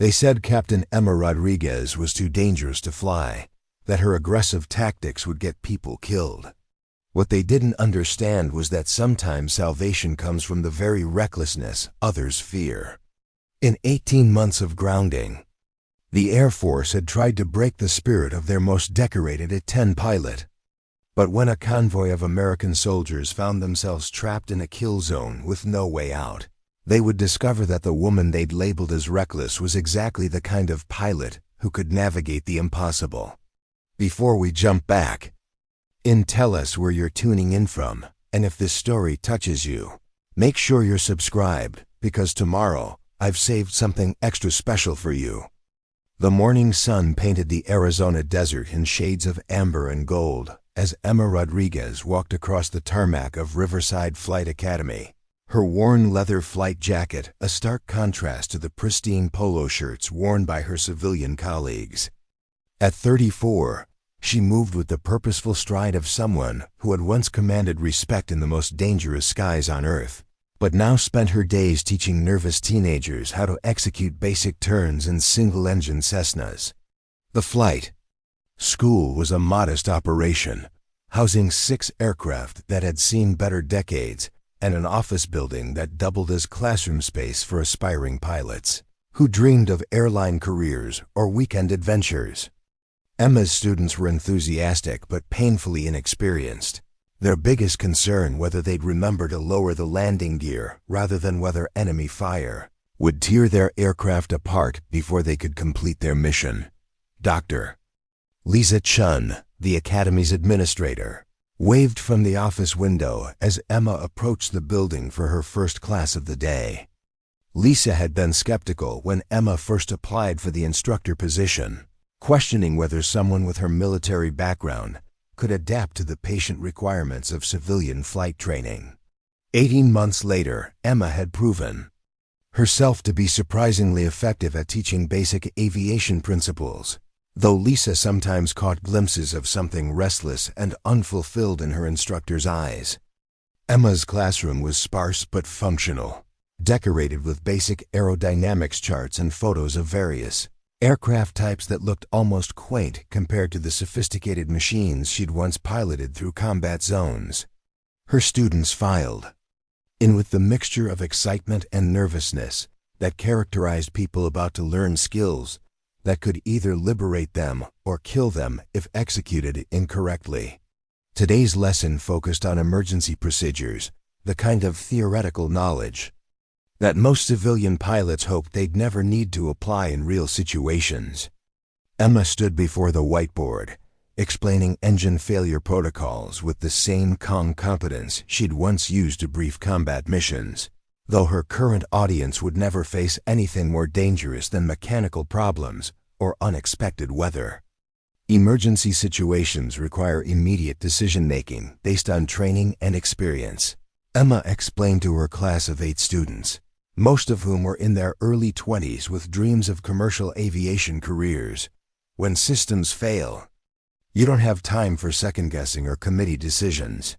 They said Captain Emma Rodriguez was too dangerous to fly, that her aggressive tactics would get people killed. What they didn't understand was that sometimes salvation comes from the very recklessness others fear. In 18 months of grounding, the Air Force had tried to break the spirit of their most decorated A-10 pilot. But when a convoy of American soldiers found themselves trapped in a kill zone with no way out, they would discover that the woman they'd labeled as reckless was exactly the kind of pilot who could navigate the impossible. Before we jump back, tell us where you're tuning in from, and if this story touches you, make sure you're subscribed, because tomorrow I've saved something extra special for you. The morning sun painted the Arizona desert in shades of amber and gold as Emma Rodriguez walked across the tarmac of Riverside Flight Academy, her worn leather flight jacket a stark contrast to the pristine polo shirts worn by her civilian colleagues. At 34, she moved with the purposeful stride of someone who had once commanded respect in the most dangerous skies on Earth, but now spent her days teaching nervous teenagers how to execute basic turns in single-engine Cessnas. The flight school was a modest operation, housing 6 aircraft that had seen better decades and an office building that doubled as classroom space for aspiring pilots who dreamed of airline careers or weekend adventures. Emma's students were enthusiastic but painfully inexperienced. Their biggest concern, whether they'd remember to lower the landing gear rather than whether enemy fire would tear their aircraft apart before they could complete their mission. Dr. Lisa Chun, the Academy's administrator, waved from the office window as Emma approached the building for her first class of the day. Lisa had been skeptical when Emma first applied for the instructor position, questioning whether someone with her military background could adapt to the patient requirements of civilian flight training. 18 months later, Emma had proven herself to be surprisingly effective at teaching basic aviation principles, though Lisa sometimes caught glimpses of something restless and unfulfilled in her instructor's eyes. Emma's classroom was sparse but functional, decorated with basic aerodynamics charts and photos of various aircraft types that looked almost quaint compared to the sophisticated machines she'd once piloted through combat zones. Her students filed in with the mixture of excitement and nervousness that characterized people about to learn skills that could either liberate them or kill them if executed incorrectly. Today's lesson focused on emergency procedures, the kind of theoretical knowledge that most civilian pilots hoped they'd never need to apply in real situations. Emma stood before the whiteboard, explaining engine failure protocols with the same calm competence she'd once used to brief combat missions, though her current audience would never face anything more dangerous than mechanical problems or unexpected weather. Emergency situations require immediate decision-making based on training and experience, Emma explained to her class of 8 students, most of whom were in their early 20s with dreams of commercial aviation careers. When systems fail, you don't have time for second-guessing or committee decisions.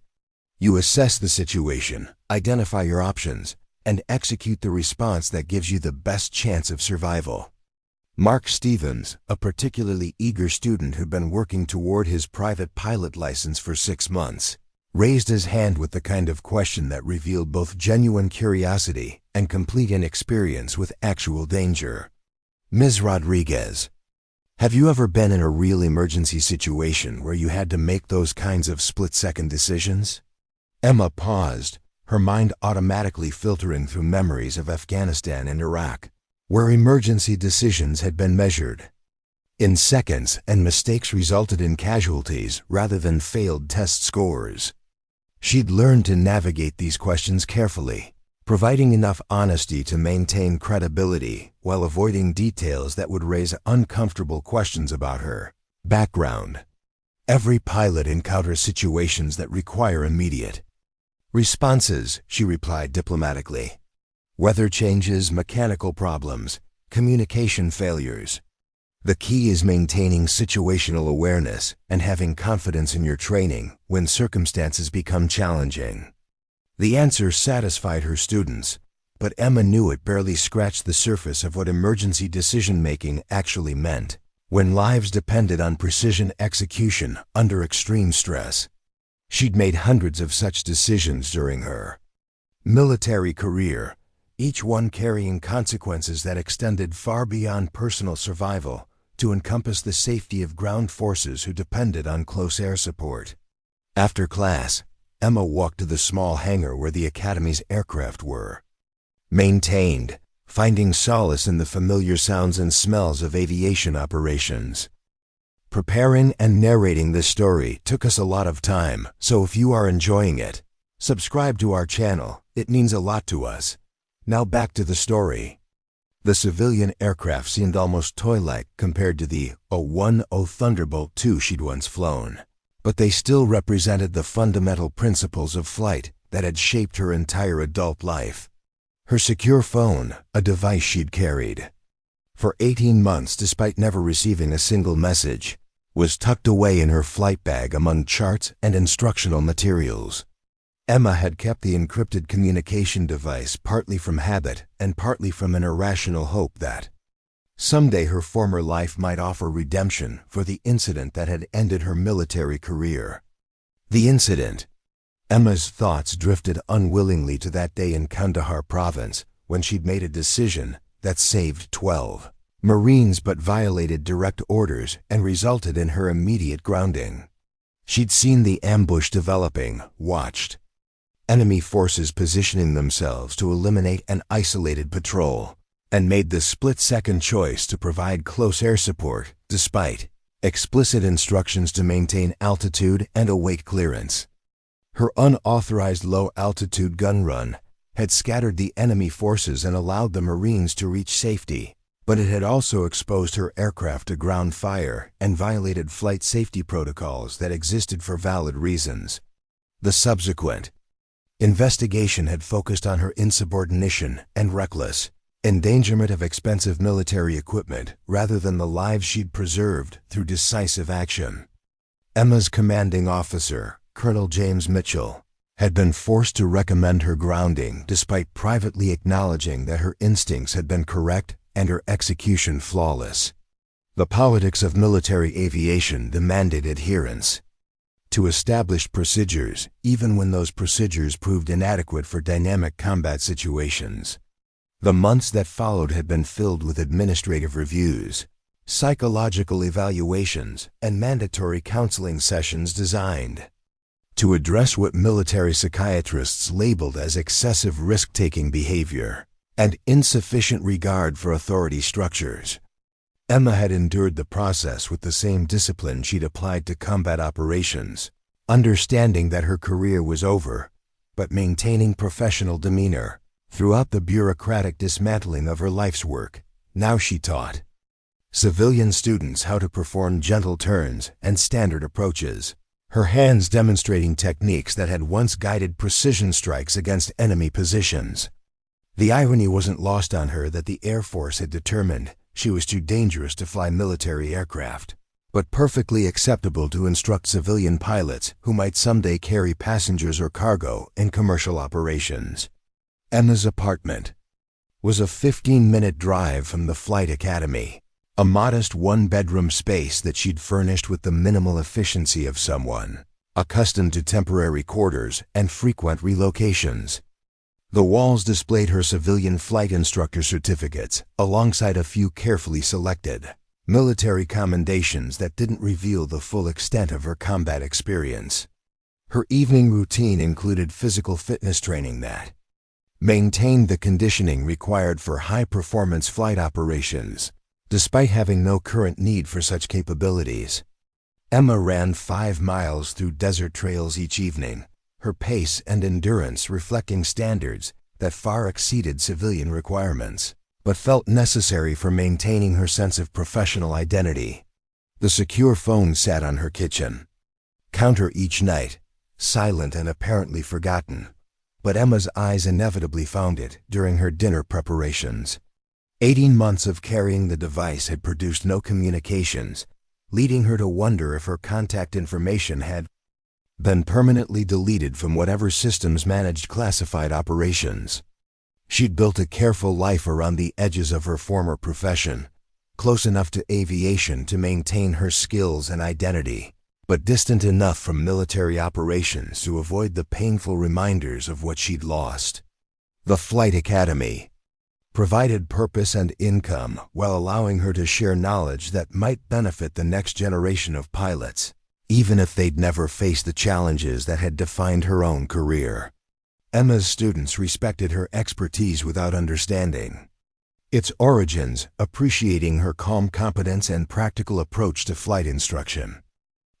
You assess the situation, identify your options, and execute the response that gives you the best chance of survival. Mark Stevens, a particularly eager student who'd been working toward his private pilot license for 6 months, raised his hand with the kind of question that revealed both genuine curiosity and complete inexperience with actual danger. Ms. Rodriguez, have you ever been in a real emergency situation where you had to make those kinds of split-second decisions? Emma paused, her mind automatically filtering through memories of Afghanistan and Iraq, where emergency decisions had been measured in seconds and mistakes resulted in casualties rather than failed test scores. She'd learned to navigate these questions carefully, providing enough honesty to maintain credibility while avoiding details that would raise uncomfortable questions about her background. Every pilot encounters situations that require immediate responses, she replied diplomatically. Weather changes, mechanical problems, communication failures. The key is maintaining situational awareness and having confidence in your training when circumstances become challenging. The answer satisfied her students, But Emma knew it barely scratched the surface of what emergency decision-making actually meant, when lives depended on precision execution under extreme stress. She'd made hundreds of such decisions during her military career, each one carrying consequences that extended far beyond personal survival to encompass the safety of ground forces who depended on close air support. After class, Emma walked to the small hangar where the Academy's aircraft were maintained, finding solace in the familiar sounds and smells of aviation operations. Preparing and narrating this story took us a lot of time, so if you are enjoying it, subscribe to our channel. It means a lot to us. Now back to the story. The civilian aircraft seemed almost toy-like compared to the A-10 Thunderbolt II she'd once flown, but they still represented the fundamental principles of flight that had shaped her entire adult life. Her secure phone, a device she'd carried for 18 months despite never receiving a single message, was tucked away in her flight bag among charts and instructional materials. Emma had kept the encrypted communication device partly from habit and partly from an irrational hope that someday her former life might offer redemption for the incident that had ended her military career. The incident. Emma's thoughts drifted unwillingly to that day in Kandahar province when she'd made a decision that saved 12 Marines but violated direct orders and resulted in her immediate grounding. She'd seen the ambush developing, watched enemy forces positioning themselves to eliminate an isolated patrol, and made the split-second choice to provide close air support despite explicit instructions to maintain altitude and await clearance. Her unauthorized low-altitude gun run had scattered the enemy forces and allowed the Marines to reach safety, but it had also exposed her aircraft to ground fire and violated flight safety protocols that existed for valid reasons. The subsequent investigation had focused on her insubordination and reckless endangerment of expensive military equipment rather than the lives she'd preserved through decisive action. Emma's commanding officer, Colonel James Mitchell, had been forced to recommend her grounding despite privately acknowledging that her instincts had been correct and her execution flawless. The politics of military aviation demanded adherence to established procedures, even when those procedures proved inadequate for dynamic combat situations. The months that followed had been filled with administrative reviews, psychological evaluations, and mandatory counseling sessions designed to address what military psychiatrists labeled as excessive risk-taking behavior and insufficient regard for authority structures. Emma had endured the process with the same discipline she'd applied to combat operations, understanding that her career was over, but maintaining professional demeanor throughout the bureaucratic dismantling of her life's work. Now she taught civilian students how to perform gentle turns and standard approaches, her hands demonstrating techniques that had once guided precision strikes against enemy positions. The irony wasn't lost on her that the Air Force had determined she was too dangerous to fly military aircraft, but perfectly acceptable to instruct civilian pilots who might someday carry passengers or cargo in commercial operations. Emma's apartment was a 15-minute drive from the Flight Academy, a modest one-bedroom space that she'd furnished with the minimal efficiency of someone accustomed to temporary quarters and frequent relocations. The walls displayed her civilian flight instructor certificates alongside a few carefully selected military commendations that didn't reveal the full extent of her combat experience. Her evening routine included physical fitness training that maintained the conditioning required for high-performance flight operations, despite having no current need for such capabilities. Emma ran 5 miles through desert trails each evening, her pace and endurance reflecting standards that far exceeded civilian requirements, but felt necessary for maintaining her sense of professional identity. The secure phone sat on her kitchen counter each night, silent and apparently forgotten, but Emma's eyes inevitably found it during her dinner preparations. 18 months of carrying the device had produced no communications, leading her to wonder if her contact information had been permanently deleted from whatever systems managed classified operations. She'd built a careful life around the edges of her former profession, close enough to aviation to maintain her skills and identity, but distant enough from military operations to avoid the painful reminders of what she'd lost. The Flight Academy provided purpose and income while allowing her to share knowledge that might benefit the next generation of pilots, even if they'd never faced the challenges that had defined her own career. Emma's students respected her expertise without understanding its origins, appreciating her calm competence and practical approach to flight instruction.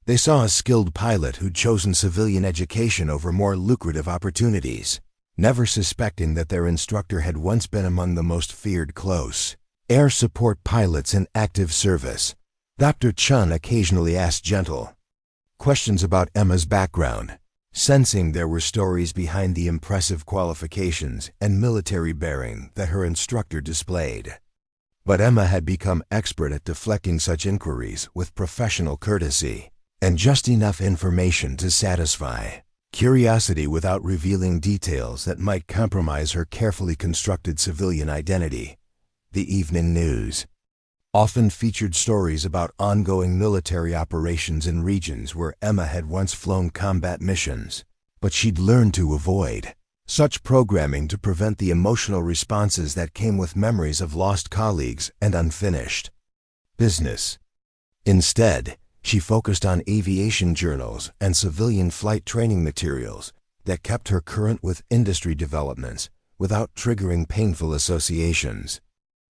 They saw a skilled pilot who'd chosen civilian education over more lucrative opportunities, never suspecting that their instructor had once been among the most feared close air support pilots in active service. Dr. Chun occasionally asked gentle questions about Emma's background, sensing there were stories behind the impressive qualifications and military bearing that her instructor displayed. But Emma had become expert at deflecting such inquiries with professional courtesy and just enough information to satisfy curiosity without revealing details that might compromise her carefully constructed civilian identity. The evening news often featured stories about ongoing military operations in regions where Emma had once flown combat missions, but she'd learned to avoid such programming to prevent the emotional responses that came with memories of lost colleagues and unfinished business. Instead, she focused on aviation journals and civilian flight training materials that kept her current with industry developments without triggering painful associations.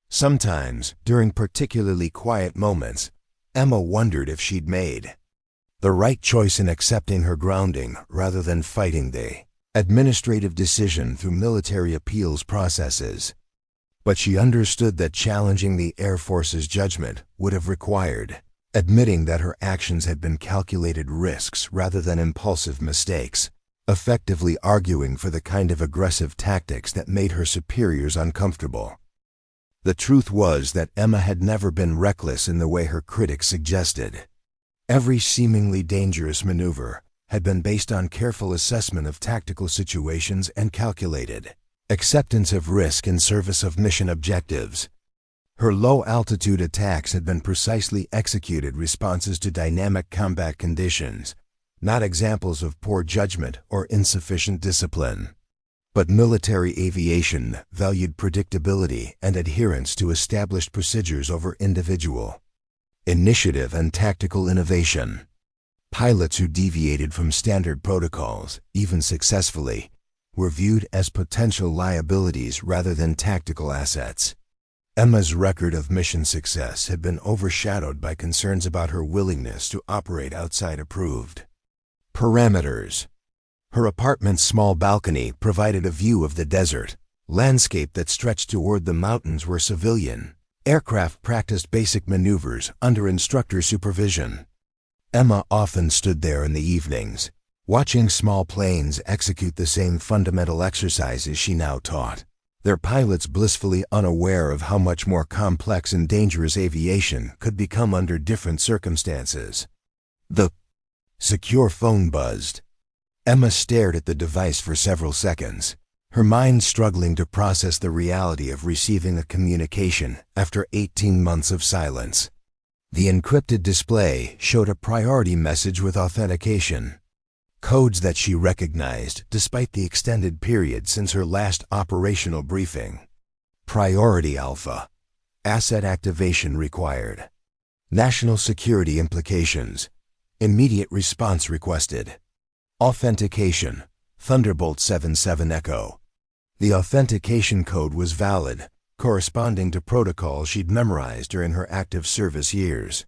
Sometimes, during particularly quiet moments, Emma wondered if she'd made the right choice in accepting her grounding rather than fighting the administrative decision through military appeals processes. But she understood that challenging the Air Force's judgment would have required admitting that her actions had been calculated risks rather than impulsive mistakes, effectively arguing for the kind of aggressive tactics that made her superiors uncomfortable. The truth was that Emma had never been reckless in the way her critics suggested. Every seemingly dangerous maneuver had been based on careful assessment of tactical situations and calculated acceptance of risk in service of mission objectives. Her low-altitude attacks had been precisely executed responses to dynamic combat conditions, not examples of poor judgment or insufficient discipline. But military aviation valued predictability and adherence to established procedures over individual initiative and tactical innovation. Pilots who deviated from standard protocols, even successfully, were viewed as potential liabilities rather than tactical assets. Emma's record of mission success had been overshadowed by concerns about her willingness to operate outside approved parameters. Her apartment's small balcony provided a view of the desert landscape that stretched toward the mountains where civilian aircraft practiced basic maneuvers under instructor supervision. Emma often stood there in the evenings, watching small planes execute the same fundamental exercises she now taught, their pilots blissfully unaware of how much more complex and dangerous aviation could become under different circumstances. The secure phone buzzed. Emma stared at the device for several seconds, her mind struggling to process the reality of receiving a communication after 18 months of silence. The encrypted display showed a priority message with authentication, codes that she recognized despite the extended period since her last operational briefing. Priority Alpha. Asset activation required. National security implications. Immediate response requested. Authentication. Thunderbolt 77 Echo. The authentication code was valid, corresponding to protocols she'd memorized during her active service years.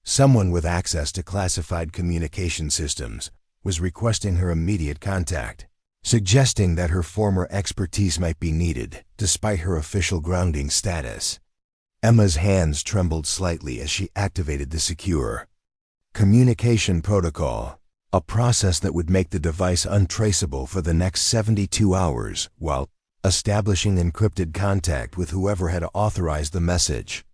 Someone with access to classified communication systems was requesting her immediate contact, suggesting that her former expertise might be needed despite her official grounding status. Emma's hands trembled slightly as she activated the secure communication protocol, a process that would make the device untraceable for the next 72 hours while establishing encrypted contact with whoever had authorized the message.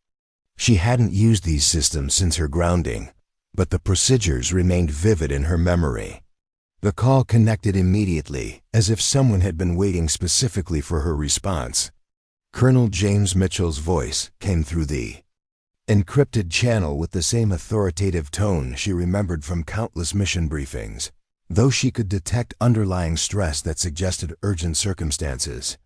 She hadn't used these systems since her grounding, but the procedures remained vivid in her memory. The call connected immediately, as if someone had been waiting specifically for her response. Colonel James Mitchell's voice came through the encrypted channel with the same authoritative tone she remembered from countless mission briefings, though she could detect underlying stress that suggested urgent circumstances.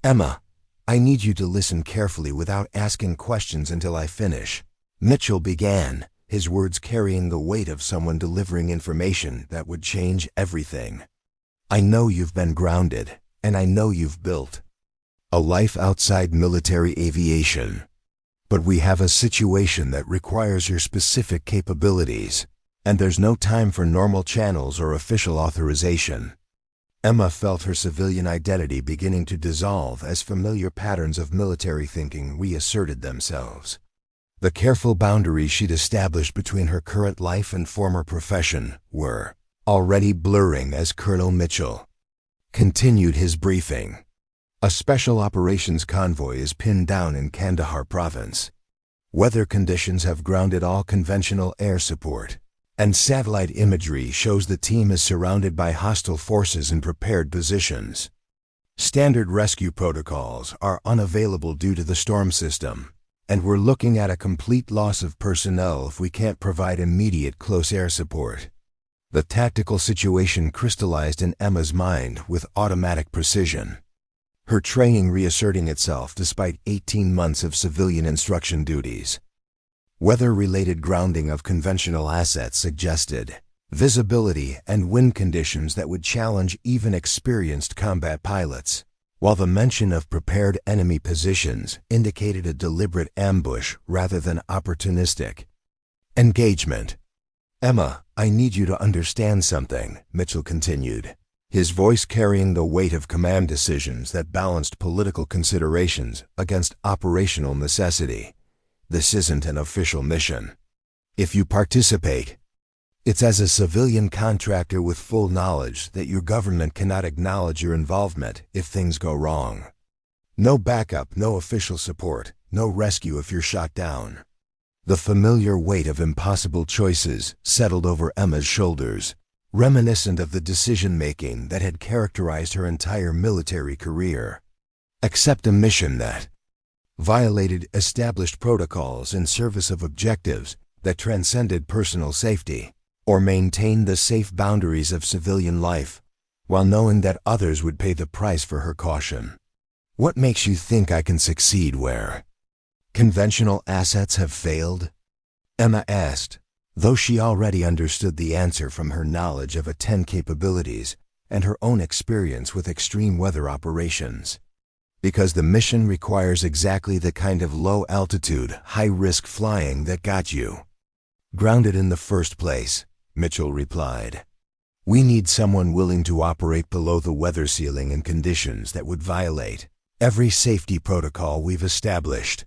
"Emma, I need you to listen carefully without asking questions until I finish," Mitchell began, his words carrying the weight of someone delivering information that would change everything. "I know you've been grounded, and I know you've built a life outside military aviation. But we have a situation that requires your specific capabilities, and there's no time for normal channels or official authorization." Emma felt her civilian identity beginning to dissolve as familiar patterns of military thinking reasserted themselves. The careful boundaries she'd established between her current life and former profession were already blurring as Colonel Mitchell continued his briefing. "A special operations convoy is pinned down in Kandahar province. Weather conditions have grounded all conventional air support, and satellite imagery shows the team is surrounded by hostile forces in prepared positions. Standard rescue protocols are unavailable due to the storm system, and we're looking at a complete loss of personnel if we can't provide immediate close air support." The tactical situation crystallized in Emma's mind with automatic precision, her training reasserting itself despite 18 months of civilian instruction duties. Weather-related grounding of conventional assets suggested visibility and wind conditions that would challenge even experienced combat pilots, while the mention of prepared enemy positions indicated a deliberate ambush rather than opportunistic engagement. "Emma, I need you to understand something," Mitchell continued, his voice carrying the weight of command decisions that balanced political considerations against operational necessity. "This isn't an official mission. If you participate, it's as a civilian contractor with full knowledge that your government cannot acknowledge your involvement if things go wrong. No backup, no official support, no rescue if you're shot down." The familiar weight of impossible choices settled over Emma's shoulders, reminiscent of the decision-making that had characterized her entire military career. Accept a mission that violated established protocols in service of objectives that transcended personal safety, or maintain the safe boundaries of civilian life, while knowing that others would pay the price for her caution. "What makes you think I can succeed where conventional assets have failed?" Emma asked, though she already understood the answer from her knowledge of A-10 capabilities and her own experience with extreme weather operations. "Because the mission requires exactly the kind of low-altitude, high-risk flying that got you grounded in the first place," Mitchell replied. "We need someone willing to operate below the weather ceiling in conditions that would violate every safety protocol we've established.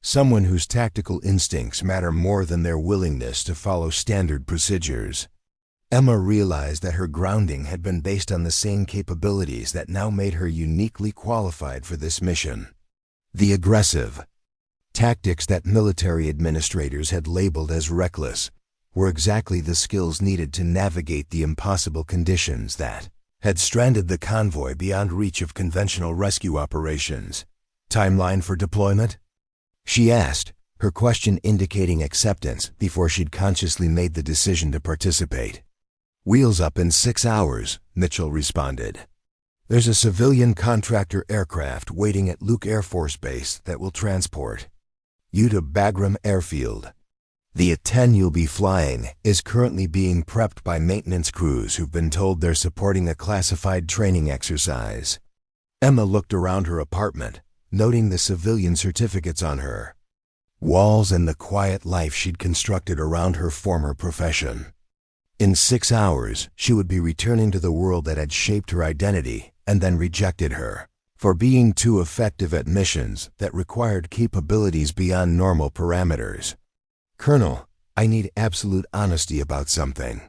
Someone whose tactical instincts matter more than their willingness to follow standard procedures." Emma realized that her grounding had been based on the same capabilities that now made her uniquely qualified for this mission. The aggressive tactics that military administrators had labeled as reckless were exactly the skills needed to navigate the impossible conditions that had stranded the convoy beyond reach of conventional rescue operations. "Timeline for deployment?" she asked, her question indicating acceptance before she'd consciously made the decision to participate. "Wheels up in 6 hours, Mitchell responded. "There's a civilian contractor aircraft waiting at Luke Air Force Base that will transport you to Bagram Airfield. The A-10 you'll be flying is currently being prepped by maintenance crews who've been told they're supporting a classified training exercise." Emma looked around her apartment, noting the civilian certificates on her walls and the quiet life she'd constructed around her former profession. In 6 hours, she would be returning to the world that had shaped her identity and then rejected her for being too effective at missions that required capabilities beyond normal parameters. "Colonel, I need absolute honesty about something,"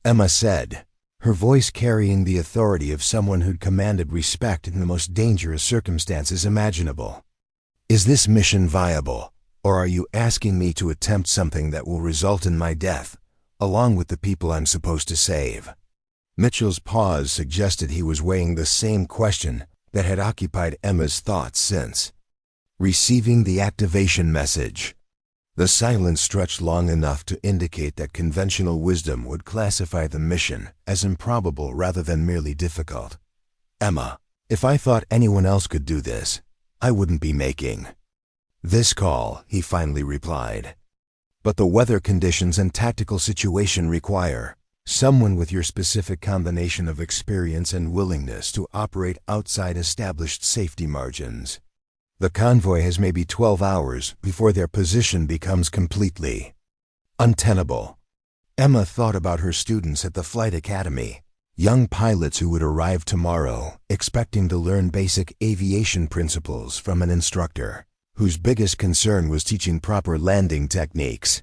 Emma said, her voice carrying the authority of someone who'd commanded respect in the most dangerous circumstances imaginable. "Is this mission viable, or are you asking me to attempt something that will result in my death, along with the people I'm supposed to save?" Mitchell's pause suggested he was weighing the same question that had occupied Emma's thoughts since receiving the activation message. The silence stretched long enough to indicate that conventional wisdom would classify the mission as improbable rather than merely difficult. Emma, if I thought anyone else could do this, I wouldn't be making this call, he finally replied. But the weather conditions and tactical situation require someone with your specific combination of experience and willingness to operate outside established safety margins. The convoy has maybe 12 hours before their position becomes completely untenable. Emma thought about her students at the flight academy, young pilots who would arrive tomorrow expecting to learn basic aviation principles from an instructor whose biggest concern was teaching proper landing techniques.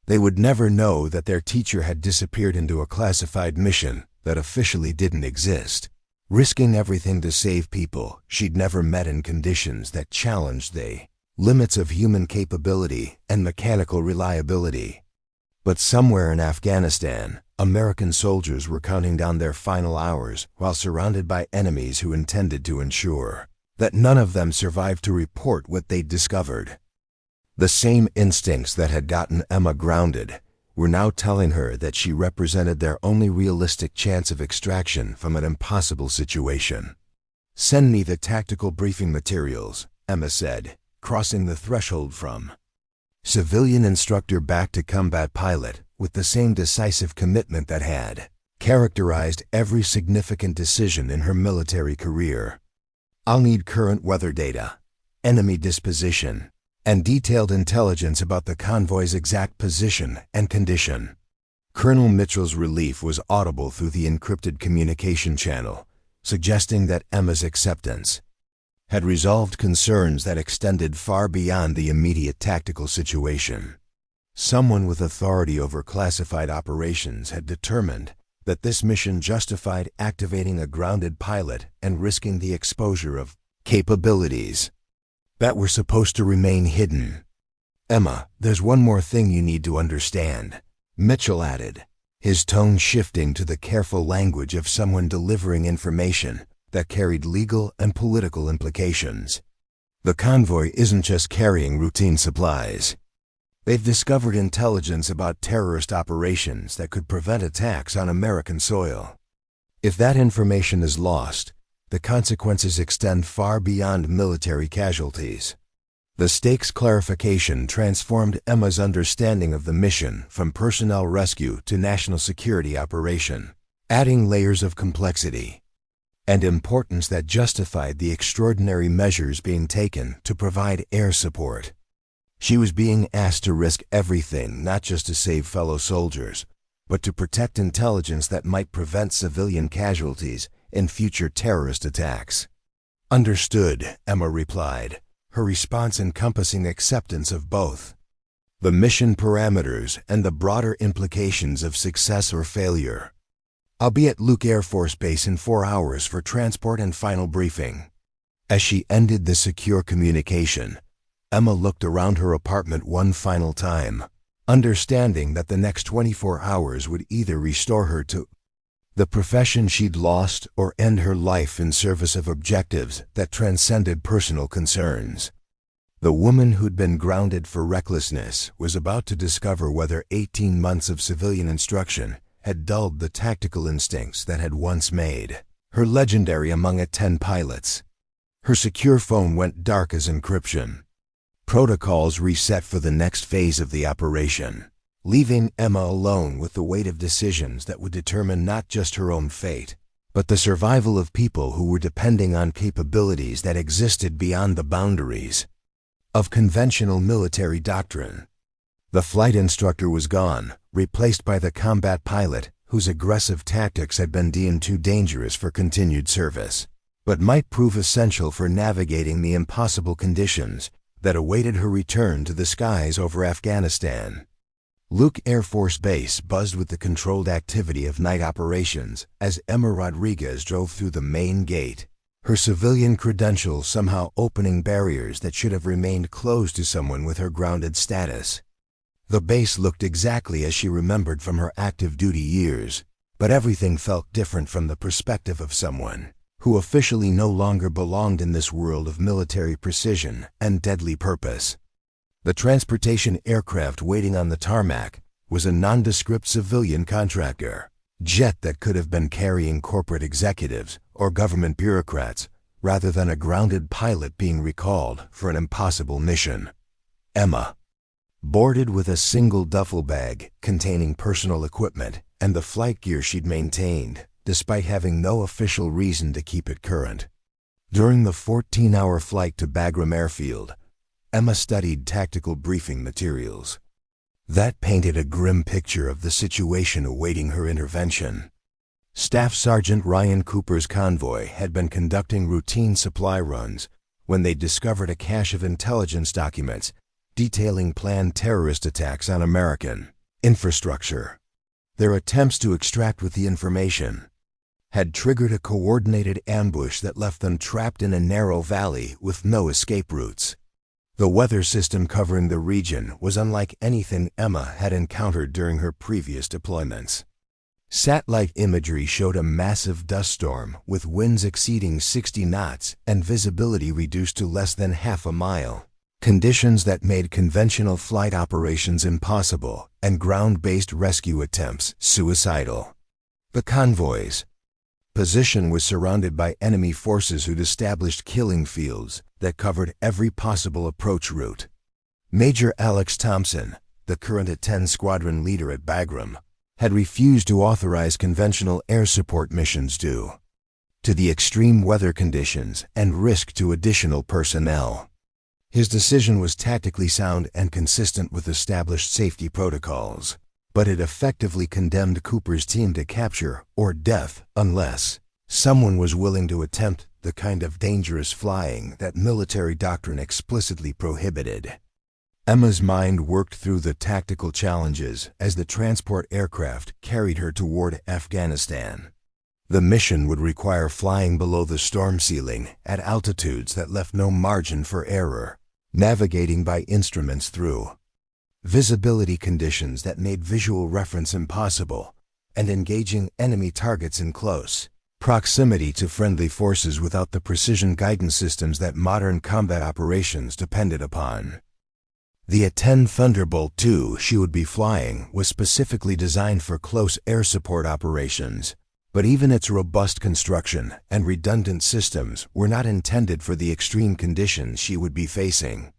They would never know that their teacher had disappeared into a classified mission that officially didn't exist, risking everything to save people she'd never met in conditions that challenged the limits of human capability and mechanical reliability. But somewhere in Afghanistan, American soldiers were counting down their final hours while surrounded by enemies who intended to ensure that none of them survived to report what they'd discovered. The same instincts that had gotten Emma grounded were now telling her that she represented their only realistic chance of extraction from an impossible situation. "Send me the tactical briefing materials," Emma said, crossing the threshold from civilian instructor back to combat pilot with the same decisive commitment that had characterized every significant decision in her military career. "I'll need current weather data, enemy disposition, and detailed intelligence about the convoy's exact position and condition." Colonel Mitchell's relief was audible through the encrypted communication channel, suggesting that Emma's acceptance had resolved concerns that extended far beyond the immediate tactical situation. Someone with authority over classified operations had determined that this mission justified activating a grounded pilot and risking the exposure of capabilities that were supposed to remain hidden. "Emma, there's one more thing you need to understand," Mitchell added, his tone shifting to the careful language of someone delivering information that carried legal and political implications. "The convoy isn't just carrying routine supplies. They've discovered intelligence about terrorist operations that could prevent attacks on American soil. If that information is lost, the consequences extend far beyond military casualties." The stakes clarification transformed Emma's understanding of the mission from personnel rescue to national security operation, adding layers of complexity and importance that justified the extraordinary measures being taken to provide air support. She was being asked to risk everything not just to save fellow soldiers, but to protect intelligence that might prevent civilian casualties in future terrorist attacks. "Understood," Emma replied, her response encompassing acceptance of both the mission parameters and the broader implications of success or failure. "I'll be at Luke Air Force Base in 4 hours for transport and final briefing." As she ended the secure communication, Emma looked around her apartment one final time, understanding that the next 24 hours would either restore her to the profession she'd lost or end her life in service of objectives that transcended personal concerns. The woman who'd been grounded for recklessness was about to discover whether 18 months of civilian instruction had dulled the tactical instincts that had once made her legendary among A-10 pilots. Her secure phone went dark as encryption. Protocols reset for the next phase of the operation, leaving Emma alone with the weight of decisions that would determine not just her own fate, but the survival of people who were depending on capabilities that existed beyond the boundaries of conventional military doctrine. The flight instructor was gone, replaced by the combat pilot whose aggressive tactics had been deemed too dangerous for continued service, but might prove essential for navigating the impossible conditions that awaited her return to the skies over Afghanistan. Luke Air Force Base buzzed with the controlled activity of night operations as Emma Rodriguez drove through the main gate, her civilian credentials somehow opening barriers that should have remained closed to someone with her grounded status. The base looked exactly as she remembered from her active duty years, But everything felt different from the perspective of someone who officially no longer belonged in this world of military precision and deadly purpose. The transportation aircraft waiting on the tarmac was a nondescript civilian contractor jet that could have been carrying corporate executives or government bureaucrats rather than a grounded pilot being recalled for an impossible mission. Emma, boarded with a single duffel bag containing personal equipment and the flight gear she'd maintained, despite having no official reason to keep it current. During the 14-hour flight to Bagram airfield, Emma studied tactical briefing materials that painted a grim picture of the situation awaiting her intervention. Staff Sergeant Ryan Cooper's convoy had been conducting routine supply runs when they discovered a cache of intelligence documents detailing planned terrorist attacks on American infrastructure. Their attempts to extract with the information had triggered a coordinated ambush that left them trapped in a narrow valley with no escape routes. The weather system covering the region was unlike anything Emma had encountered during her previous deployments. Satellite imagery showed a massive dust storm with winds exceeding 60 knots and visibility reduced to less than half a mile, conditions that made conventional flight operations impossible and ground-based rescue attempts suicidal. The convoy's position was surrounded by enemy forces who'd established killing fields that covered every possible approach route. Major Alex Thompson, the current A-10 squadron leader at Bagram, had refused to authorize conventional air support missions due to the extreme weather conditions and risk to additional personnel. His decision was tactically sound and consistent with established safety protocols, but it effectively condemned Cooper's team to capture or death unless someone was willing to attempt the kind of dangerous flying that military doctrine explicitly prohibited. Emma's mind worked through the tactical challenges as the transport aircraft carried her toward Afghanistan. The mission would require flying below the storm ceiling at altitudes that left no margin for error, navigating by instruments through visibility conditions that made visual reference impossible, and engaging enemy targets in close proximity to friendly forces without the precision guidance systems that modern combat operations depended upon. The A-10 Thunderbolt II she would be flying was specifically designed for close air support operations, but even its robust construction and redundant systems were not intended for the extreme conditions she would be facing.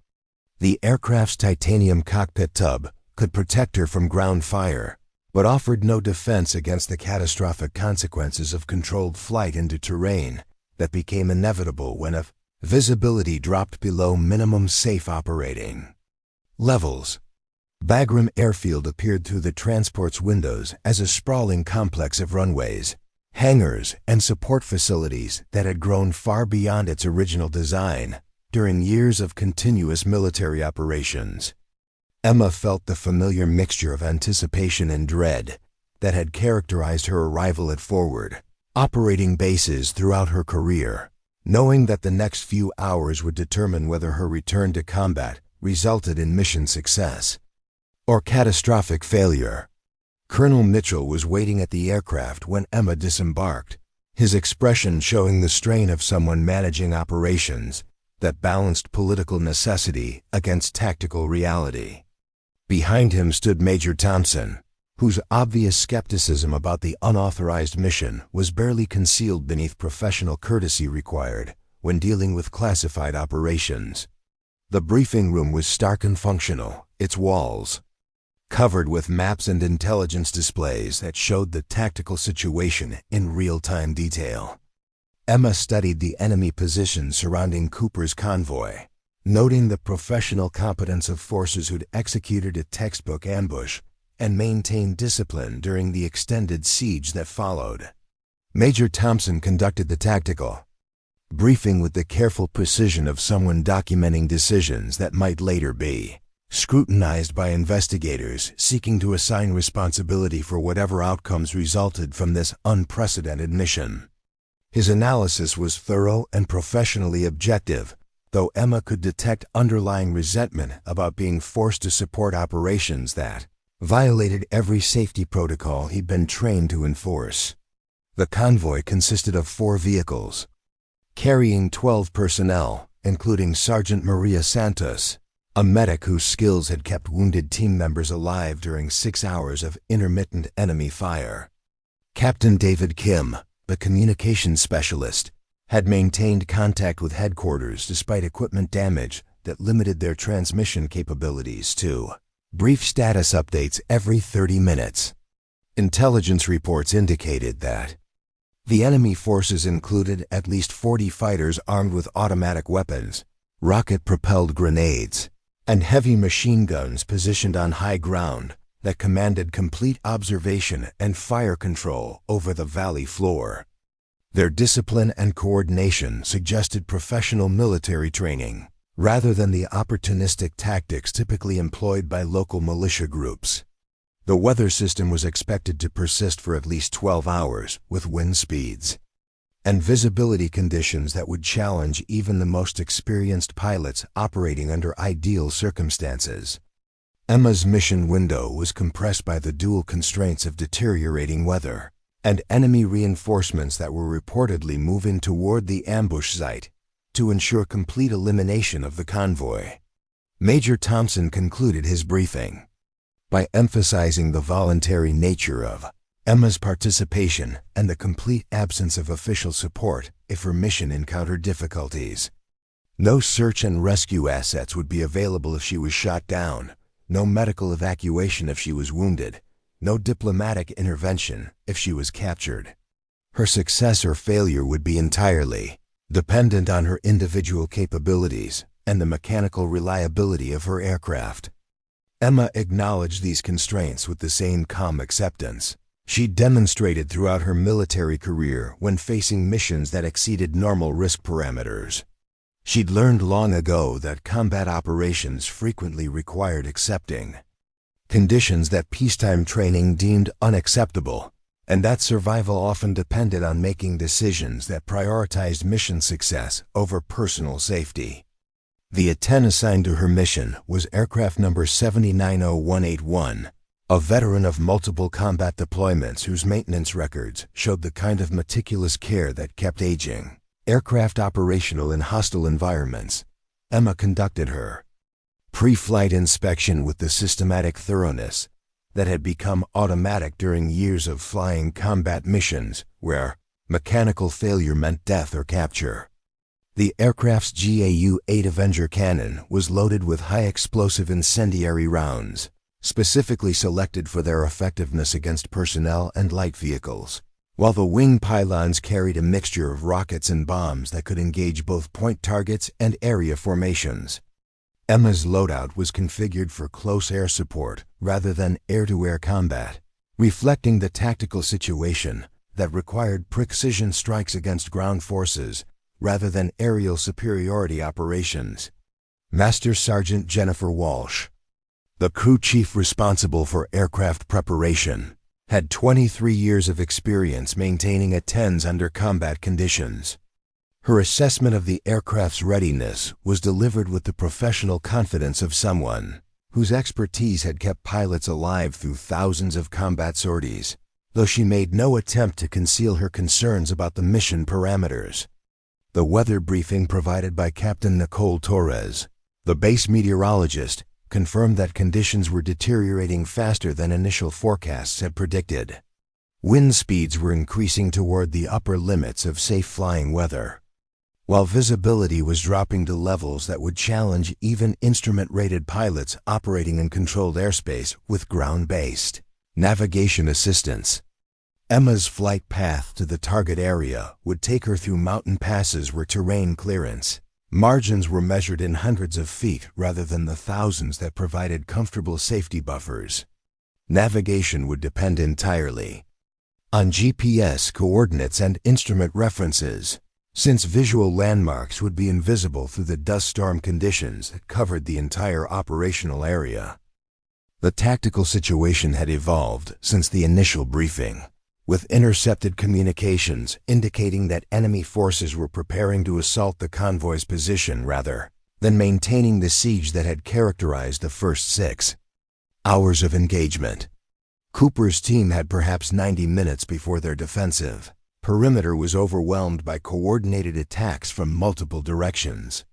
The aircraft's titanium cockpit tub could protect her from ground fire, but offered no defense against the catastrophic consequences of controlled flight into terrain that became inevitable when visibility dropped below minimum safe operating levels. Bagram Airfield appeared through the transport's windows as a sprawling complex of runways, hangars, and support facilities that had grown far beyond its original design during years of continuous military operations. Emma felt the familiar mixture of anticipation and dread that had characterized her arrival at forward operating bases throughout her career, knowing that the next few hours would determine whether her return to combat resulted in mission success or catastrophic failure. Colonel Mitchell was waiting at the aircraft when Emma disembarked, his expression showing the strain of someone managing operations that balanced political necessity against tactical reality. Behind him stood Major Thompson, whose obvious skepticism about the unauthorized mission was barely concealed beneath professional courtesy required when dealing with classified operations. The briefing room was stark and functional, its walls covered with maps and intelligence displays that showed the tactical situation in real-time detail. Emma studied the enemy positions surrounding Cooper's convoy, noting the professional competence of forces who'd executed a textbook ambush and maintained discipline during the extended siege that followed. Major Thompson conducted the tactical briefing with the careful precision of someone documenting decisions that might later be scrutinized by investigators seeking to assign responsibility for whatever outcomes resulted from this unprecedented mission. His analysis was thorough and professionally objective, though Emma could detect underlying resentment about being forced to support operations that violated every safety protocol he'd been trained to enforce. The convoy consisted of 4 vehicles, carrying 12 personnel, including Sergeant Maria Santos, a medic whose skills had kept wounded team members alive during 6 hours of intermittent enemy fire. Captain David Kim, the communications specialist, had maintained contact with headquarters despite equipment damage that limited their transmission capabilities to brief status updates every 30 minutes. Intelligence reports indicated that the enemy forces included at least 40 fighters armed with automatic weapons, rocket-propelled grenades, and heavy machine guns positioned on high ground that commanded complete observation and fire control over the valley floor. Their discipline and coordination suggested professional military training, rather than the opportunistic tactics typically employed by local militia groups. The weather system was expected to persist for at least 12 hours, with wind speeds and visibility conditions that would challenge even the most experienced pilots operating under ideal circumstances. Emma's mission window was compressed by the dual constraints of deteriorating weather and enemy reinforcements that were reportedly moving toward the ambush site to ensure complete elimination of the convoy. Major Thompson concluded his briefing by emphasizing the voluntary nature of Emma's participation and the complete absence of official support if her mission encountered difficulties. No search and rescue assets would be available if she was shot down, no medical evacuation if she was wounded, no diplomatic intervention if she was captured. Her success or failure would be entirely dependent on her individual capabilities and the mechanical reliability of her aircraft. Emma acknowledged these constraints with the same calm acceptance she demonstrated throughout her military career when facing missions that exceeded normal risk parameters. She'd learned long ago that combat operations frequently required accepting conditions that peacetime training deemed unacceptable, and that survival often depended on making decisions that prioritized mission success over personal safety. The A-10 assigned to her mission was aircraft number 790181, a veteran of multiple combat deployments whose maintenance records showed the kind of meticulous care that kept aging aircraft operational in hostile environments. Emma conducted her pre-flight inspection with the systematic thoroughness that had become automatic during years of flying combat missions where mechanical failure meant death or capture. The aircraft's GAU-8 Avenger cannon was loaded with high-explosive incendiary rounds, specifically selected for their effectiveness against personnel and light vehicles, while the wing pylons carried a mixture of rockets and bombs that could engage both point targets and area formations. Emma's loadout was configured for close air support rather than air-to-air combat, reflecting the tactical situation that required precision strikes against ground forces rather than aerial superiority operations. Master Sergeant Jennifer Walsh, the crew chief responsible for aircraft preparation, had 23 years of experience maintaining A-10s under combat conditions. Her assessment of the aircraft's readiness was delivered with the professional confidence of someone whose expertise had kept pilots alive through thousands of combat sorties, though she made no attempt to conceal her concerns about the mission parameters. The weather briefing provided by Captain Nicole Torres, the base meteorologist, confirmed that conditions were deteriorating faster than initial forecasts had predicted. Wind speeds were increasing toward the upper limits of safe flying weather, while visibility was dropping to levels that would challenge even instrument-rated pilots operating in controlled airspace with ground-based navigation assistance. Emma's flight path to the target area would take her through mountain passes where terrain clearance margins were measured in hundreds of feet rather than the thousands that provided comfortable safety buffers. Navigation would depend entirely on GPS coordinates and instrument references, since visual landmarks would be invisible through the dust storm conditions that covered the entire operational area. The tactical situation had evolved since the initial briefing, with intercepted communications indicating that enemy forces were preparing to assault the convoy's position rather than maintaining the siege that had characterized the first 6 Hours of engagement. Cooper's team had perhaps 90 minutes before their defensive perimeter was overwhelmed by coordinated attacks from multiple directions.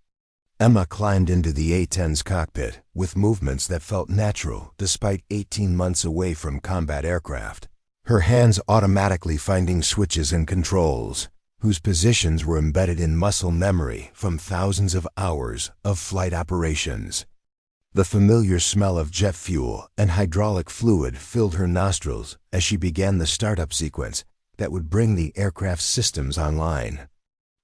Emma climbed into the A-10's cockpit with movements that felt natural despite 18 months away from combat aircraft, her hands automatically finding switches and controls, whose positions were embedded in muscle memory from thousands of hours of flight operations. The familiar smell of jet fuel and hydraulic fluid filled her nostrils as she began the startup sequence that would bring the aircraft's systems online.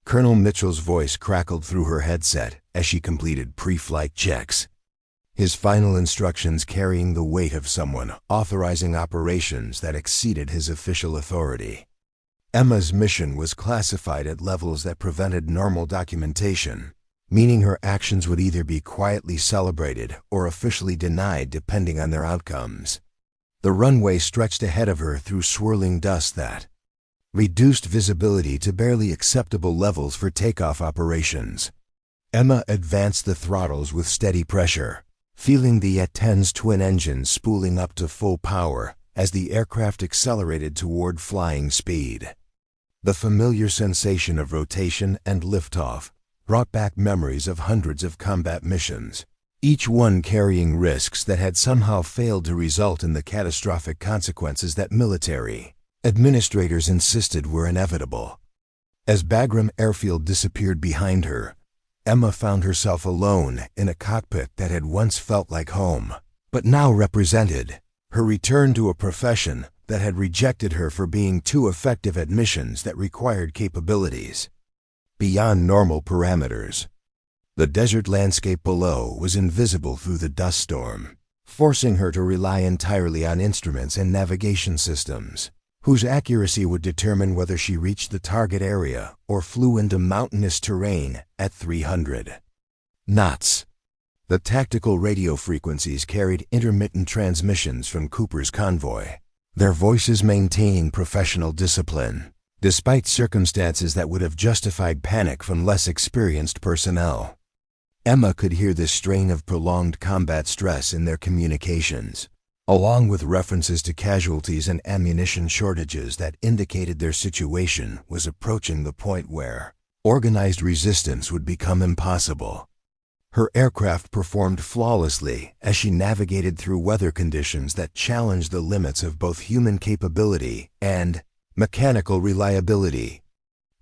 Colonel Mitchell's voice crackled through her headset as she completed pre-flight checks, his final instructions carrying the weight of someone authorizing operations that exceeded his official authority. Emma's mission was classified at levels that prevented normal documentation, meaning her actions would either be quietly celebrated or officially denied depending on their outcomes. The runway stretched ahead of her through swirling dust that reduced visibility to barely acceptable levels for takeoff operations. Emma advanced the throttles with steady pressure, feeling the A-10's twin engines spooling up to full power as the aircraft accelerated toward flying speed. The familiar sensation of rotation and liftoff brought back memories of hundreds of combat missions, each one carrying risks that had somehow failed to result in the catastrophic consequences that military administrators insisted were inevitable. As Bagram Airfield disappeared behind her, Emma found herself alone in a cockpit that had once felt like home, but now represented her return to a profession that had rejected her for being too effective at missions that required capabilities beyond normal parameters. The desert landscape below was invisible through the dust storm, forcing her to rely entirely on instruments and navigation systems, whose accuracy would determine whether she reached the target area or flew into mountainous terrain at 300 knots. The tactical radio frequencies carried intermittent transmissions from Cooper's convoy, their voices maintaining professional discipline, despite circumstances that would have justified panic from less experienced personnel. Emma could hear the strain of prolonged combat stress in their communications, along with references to casualties and ammunition shortages that indicated their situation was approaching the point where organized resistance would become impossible. Her aircraft performed flawlessly as she navigated through weather conditions that challenged the limits of both human capability and mechanical reliability.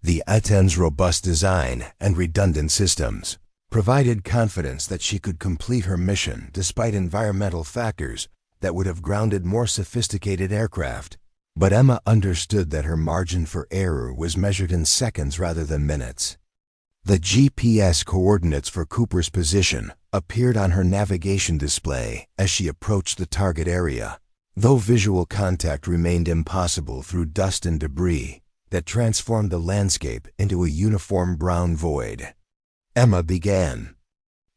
The A-10's robust design and redundant systems provided confidence that she could complete her mission despite environmental factors that would have grounded more sophisticated aircraft. But Emma understood that her margin for error was measured in seconds rather than minutes. The GPS coordinates for Cooper's position appeared on her navigation display as she approached the target area, though visual contact remained impossible through dust and debris that transformed the landscape into a uniform brown void. Emma began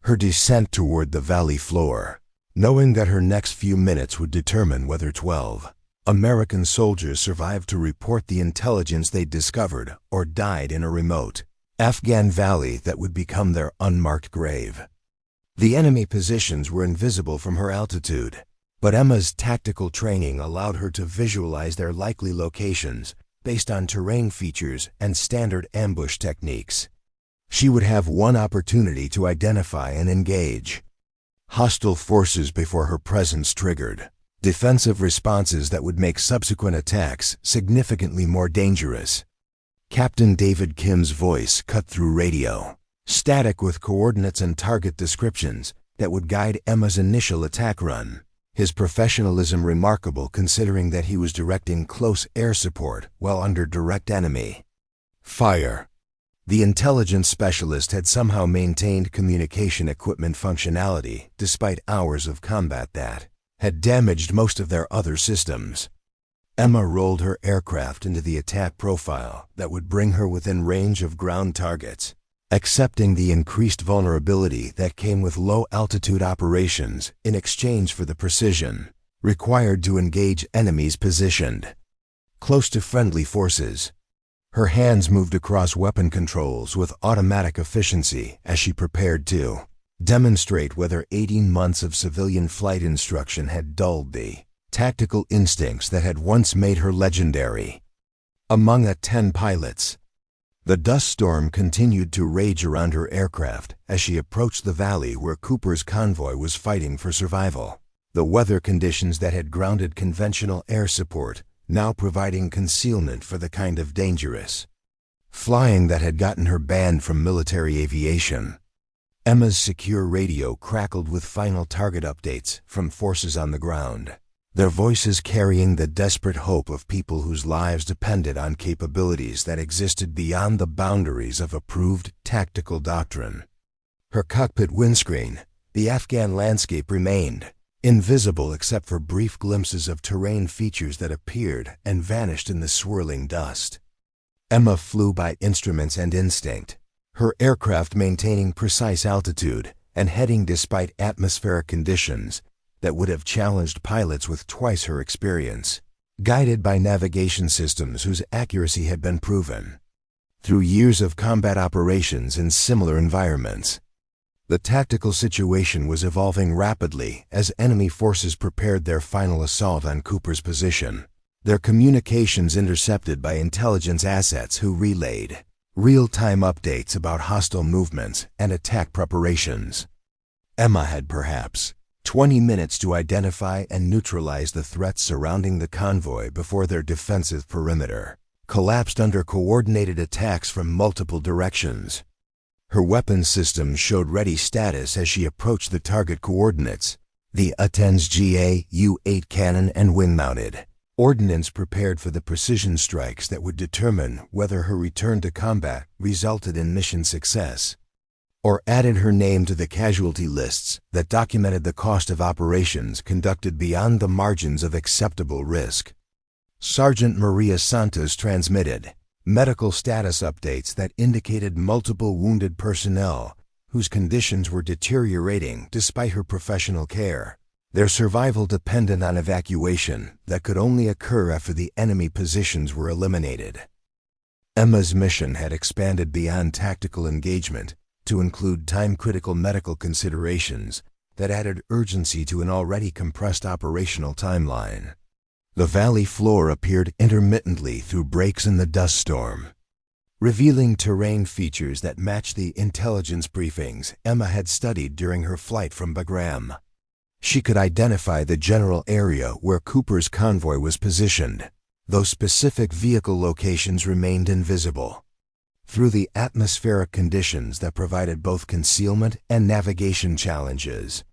her descent toward the valley floor, knowing that her next few minutes would determine whether 12 American soldiers survived to report the intelligence they'd discovered or died in a remote Afghan valley that would become their unmarked grave. The enemy positions were invisible from her altitude, but Emma's tactical training allowed her to visualize their likely locations based on terrain features and standard ambush techniques. She would have one opportunity to identify and engage hostile forces before her presence triggered defensive responses that would make subsequent attacks significantly more dangerous. Captain David Kim's voice cut through radio, static with coordinates and target descriptions that would guide Emma's initial attack run, his professionalism remarkable considering that he was directing close air support while under direct enemy fire. The intelligence specialist had somehow maintained communication equipment functionality despite hours of combat that had damaged most of their other systems. Emma rolled her aircraft into the attack profile that would bring her within range of ground targets, accepting the increased vulnerability that came with low-altitude operations in exchange for the precision required to engage enemies positioned close to friendly forces. Her hands moved across weapon controls with automatic efficiency as she prepared to demonstrate whether 18 months of civilian flight instruction had dulled the tactical instincts that had once made her legendary. Among A-10 pilots, the dust storm continued to rage around her aircraft as she approached the valley where Cooper's convoy was fighting for survival. The weather conditions that had grounded conventional air support now providing concealment for the kind of dangerous flying that had gotten her banned from military aviation. Emma's secure radio crackled with final target updates from forces on the ground, their voices carrying the desperate hope of people whose lives depended on capabilities that existed beyond the boundaries of approved tactical doctrine. Her cockpit windscreen, the Afghan landscape remained invisible except for brief glimpses of terrain features that appeared and vanished in the swirling dust. Emma flew by instruments and instinct, her aircraft maintaining precise altitude and heading despite atmospheric conditions that would have challenged pilots with twice her experience, guided by navigation systems whose accuracy had been proven through years of combat operations in similar environments. The tactical situation was evolving rapidly as enemy forces prepared their final assault on Cooper's position, their communications intercepted by intelligence assets who relayed real-time updates about hostile movements and attack preparations. Emma had perhaps 20 minutes to identify and neutralize the threats surrounding the convoy before their defensive perimeter collapsed under coordinated attacks from multiple directions. Her weapons system showed ready status as she approached the target coordinates, the A-10's GA-U-8 cannon and wing-mounted ordnance prepared for the precision strikes that would determine whether her return to combat resulted in mission success or added her name to the casualty lists that documented the cost of operations conducted beyond the margins of acceptable risk. Sergeant Maria Santos transmitted medical status updates that indicated multiple wounded personnel whose conditions were deteriorating despite her professional care, their survival dependent on evacuation that could only occur after the enemy positions were eliminated. Emma's mission had expanded beyond tactical engagement to include time-critical medical considerations that added urgency to an already compressed operational timeline. The valley floor appeared intermittently through breaks in the dust storm, revealing terrain features that matched the intelligence briefings Emma had studied during her flight from Bagram. She could identify the general area where Cooper's convoy was positioned, though specific vehicle locations remained invisible. Through the atmospheric conditions that provided both concealment and navigation challenges,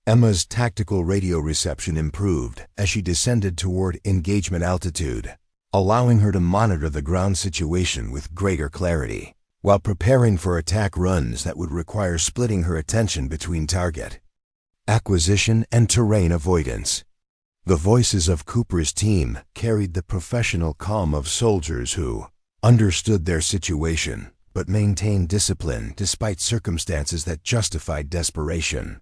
Emma's tactical radio reception improved as she descended toward engagement altitude, allowing her to monitor the ground situation with greater clarity, while preparing for attack runs that would require splitting her attention between target acquisition and terrain avoidance. The voices of Cooper's team carried the professional calm of soldiers who understood their situation but maintained discipline despite circumstances that justified desperation.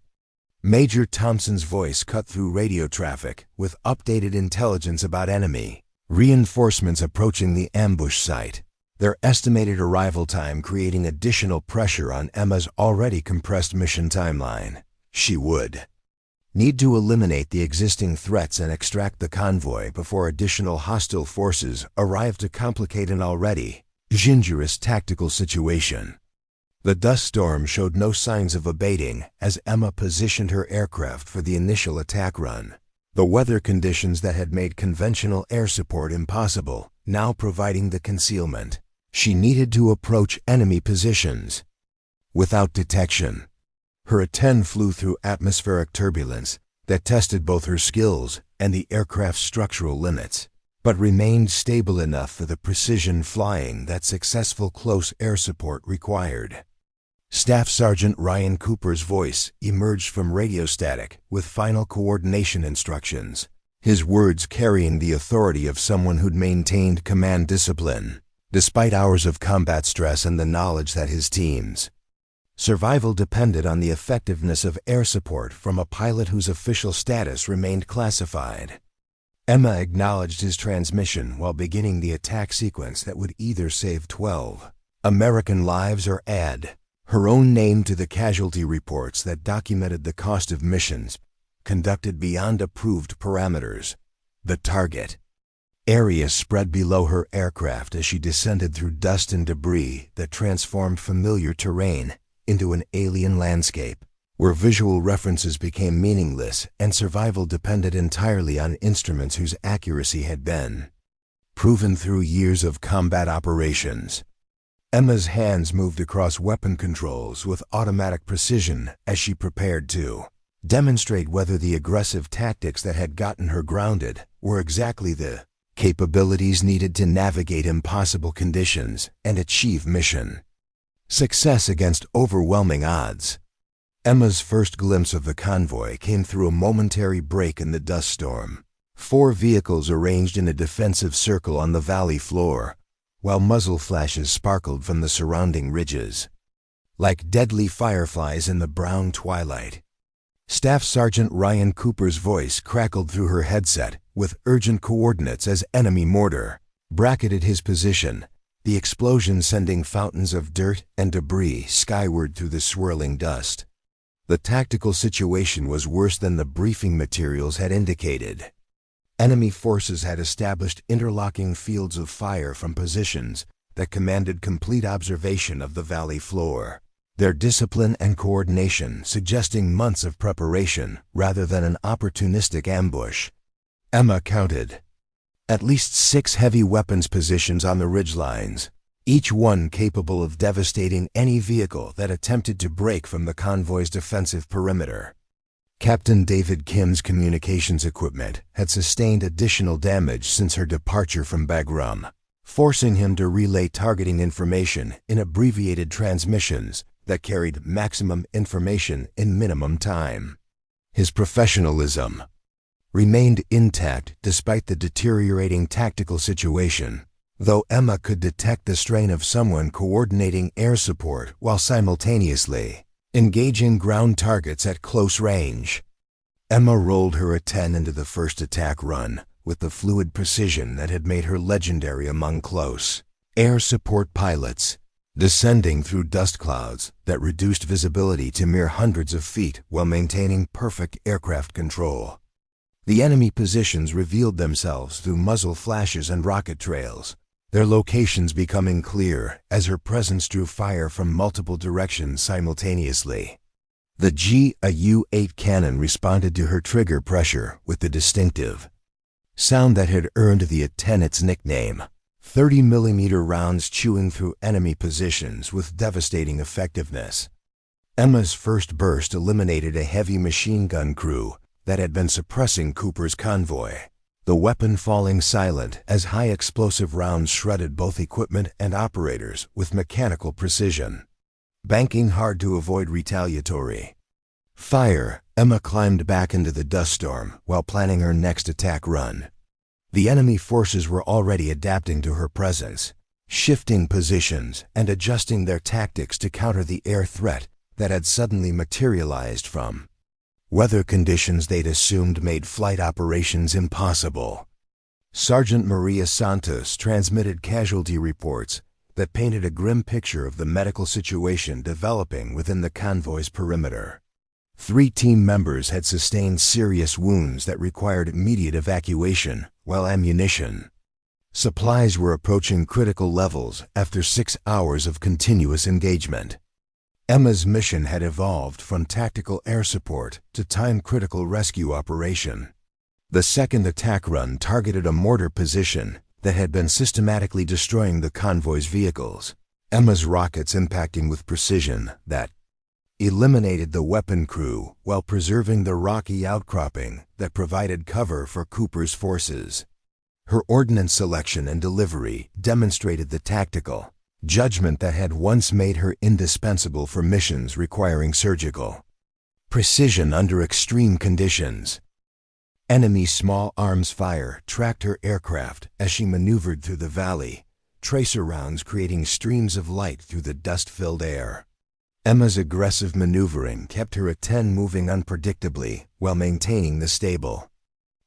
Major Thompson's voice cut through radio traffic with updated intelligence about enemy reinforcements approaching the ambush site, their estimated arrival time creating additional pressure on Emma's already compressed mission timeline. She would need to eliminate the existing threats and extract the convoy before additional hostile forces arrive to complicate an already dangerous tactical situation. The dust storm showed no signs of abating as Emma positioned her aircraft for the initial attack run, the weather conditions that had made conventional air support impossible now providing the concealment she needed to approach enemy positions without detection. Her A-10 flew through atmospheric turbulence that tested both her skills and the aircraft's structural limits, but remained stable enough for the precision flying that successful close air support required. Staff Sergeant Ryan Cooper's voice emerged from radio static with final coordination instructions, his words carrying the authority of someone who'd maintained command discipline, despite hours of combat stress and the knowledge that his team's survival depended on the effectiveness of air support from a pilot whose official status remained classified. Emma acknowledged his transmission while beginning the attack sequence that would either save 12 American lives or add her own name to the casualty reports that documented the cost of missions conducted beyond approved parameters. The target area spread below her aircraft as she descended through dust and debris that transformed familiar terrain into an alien landscape, where visual references became meaningless and survival depended entirely on instruments whose accuracy had been proven through years of combat operations. Emma's hands moved across weapon controls with automatic precision as she prepared to demonstrate whether the aggressive tactics that had gotten her grounded were exactly the capabilities needed to navigate impossible conditions and achieve mission success against overwhelming odds. Emma's first glimpse of the convoy came through a momentary break in the dust storm. 4 vehicles arranged in a defensive circle on the valley floor, while muzzle flashes sparkled from the surrounding ridges. Like deadly fireflies in the brown twilight, Staff Sergeant Ryan Cooper's voice crackled through her headset with urgent coordinates as enemy mortar bracketed his position, the explosion sending fountains of dirt and debris skyward through the swirling dust. The tactical situation was worse than the briefing materials had indicated. Enemy forces had established interlocking fields of fire from positions that commanded complete observation of the valley floor, their discipline and coordination suggesting months of preparation rather than an opportunistic ambush. Emma counted at least 6 heavy weapons positions on the ridgelines, each one capable of devastating any vehicle that attempted to break from the convoy's defensive perimeter. Captain David Kim's communications equipment had sustained additional damage since her departure from Bagram, forcing him to relay targeting information in abbreviated transmissions that carried maximum information in minimum time. His professionalism remained intact despite the deteriorating tactical situation, though Emma could detect the strain of someone coordinating air support while simultaneously engaging ground targets at close range. Emma rolled her A-10 into the first attack run with the fluid precision that had made her legendary among close air support pilots, descending through dust clouds that reduced visibility to mere hundreds of feet while maintaining perfect aircraft control. The enemy positions revealed themselves through muzzle flashes and rocket trails, their locations becoming clear as her presence drew fire from multiple directions simultaneously. The GAU-8 cannon responded to her trigger pressure with the distinctive sound that had earned the A-10 its nickname, 30mm rounds chewing through enemy positions with devastating effectiveness. Emma's first burst eliminated a heavy machine gun crew that had been suppressing Cooper's convoy, the weapon falling silent as high explosive rounds shredded both equipment and operators with mechanical precision. Banking hard to avoid retaliatory fire, Emma climbed back into the dust storm while planning her next attack run. The enemy forces were already adapting to her presence, shifting positions and adjusting their tactics to counter the air threat that had suddenly materialized from weather conditions they'd assumed made flight operations impossible. Sergeant Maria Santos transmitted casualty reports that painted a grim picture of the medical situation developing within the convoy's perimeter. 3 team members had sustained serious wounds that required immediate evacuation, while ammunition supplies were approaching critical levels after 6 hours of continuous engagement. Emma's mission had evolved from tactical air support to time-critical rescue operation. The second attack run targeted a mortar position that had been systematically destroying the convoy's vehicles, Emma's rockets impacting with precision that eliminated the weapon crew while preserving the rocky outcropping that provided cover for Cooper's forces. Her ordnance selection and delivery demonstrated the tactical judgment that had once made her indispensable for missions requiring surgical precision under extreme conditions. Enemy small arms fire tracked her aircraft as she maneuvered through the valley, tracer rounds creating streams of light through the dust-filled air. Emma's aggressive maneuvering kept her A-10 moving unpredictably while maintaining the stable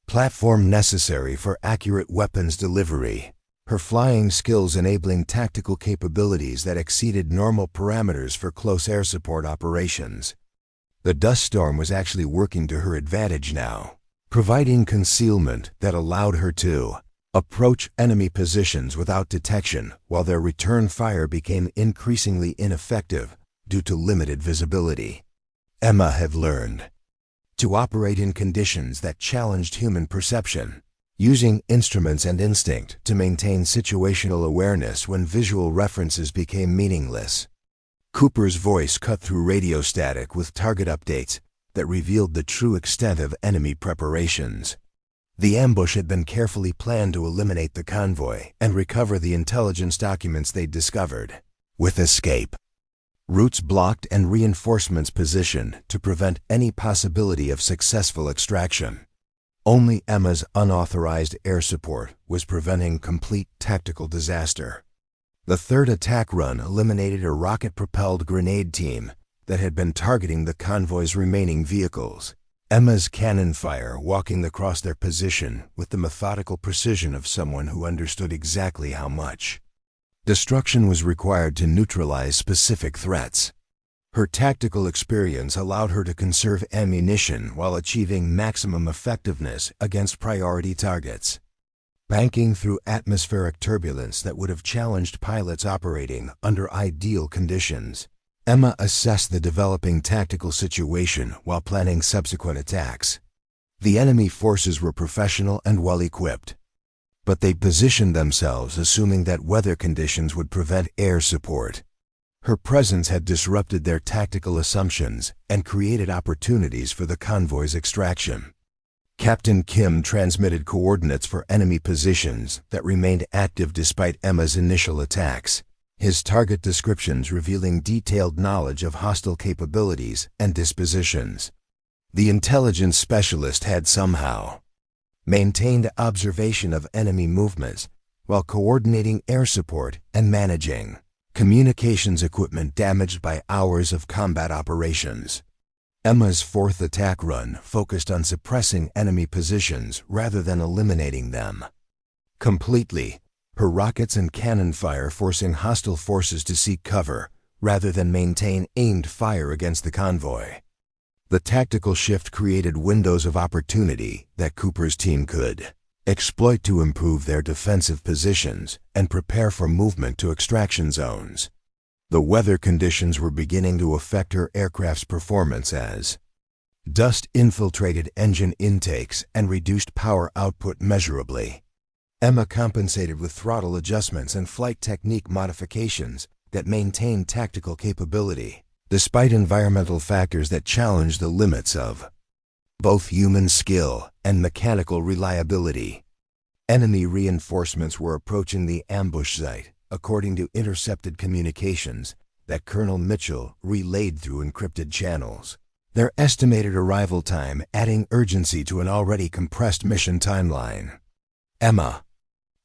platform necessary for accurate weapons delivery. her flying skills enabling tactical capabilities that exceeded normal parameters for close air support operations. The dust storm was actually working to her advantage now, providing concealment that allowed her to approach enemy positions without detection, while their return fire became increasingly ineffective due to limited visibility. Emma had learned to operate in conditions that challenged human perception, using instruments and instinct to maintain situational awareness when visual references became meaningless. Cooper's voice cut through radio static with target updates that revealed the true extent of enemy preparations. The ambush had been carefully planned to eliminate the convoy and recover the intelligence documents they'd discovered, with escape routes blocked and reinforcements positioned to prevent any possibility of successful extraction. Only Emma's unauthorized air support was preventing complete tactical disaster. The third attack run eliminated a rocket-propelled grenade team that had been targeting the convoy's remaining vehicles. Emma's cannon fire walking across their position with the methodical precision of someone who understood exactly how much destruction was required to neutralize specific threats. Her tactical experience allowed her to conserve ammunition while achieving maximum effectiveness against priority targets. Banking through atmospheric turbulence that would have challenged pilots operating under ideal conditions, Emma assessed the developing tactical situation while planning subsequent attacks. The enemy forces were professional and well-equipped, but they positioned themselves assuming that weather conditions would prevent air support. Her presence had disrupted their tactical assumptions and created opportunities for the convoy's extraction. Captain Kim transmitted coordinates for enemy positions that remained active despite Emma's initial attacks, his target descriptions revealing detailed knowledge of hostile capabilities and dispositions. The intelligence specialist had somehow maintained observation of enemy movements while coordinating air support and managing communications equipment damaged by hours of combat operations. Emma's fourth attack run focused on suppressing enemy positions rather than eliminating them completely, her rockets and cannon fire forcing hostile forces to seek cover rather than maintain aimed fire against the convoy. The tactical shift created windows of opportunity that Cooper's team could exploit to improve their defensive positions and prepare for movement to extraction zones. The weather conditions were beginning to affect her aircraft's performance as dust infiltrated engine intakes and reduced power output measurably. Emma compensated with throttle adjustments and flight technique modifications that maintained tactical capability, despite environmental factors that challenged the limits of both human skill and mechanical reliability. Enemy reinforcements were approaching the ambush site, according to intercepted communications that Colonel Mitchell relayed through encrypted channels, their estimated arrival time adding urgency to an already compressed mission timeline. Emma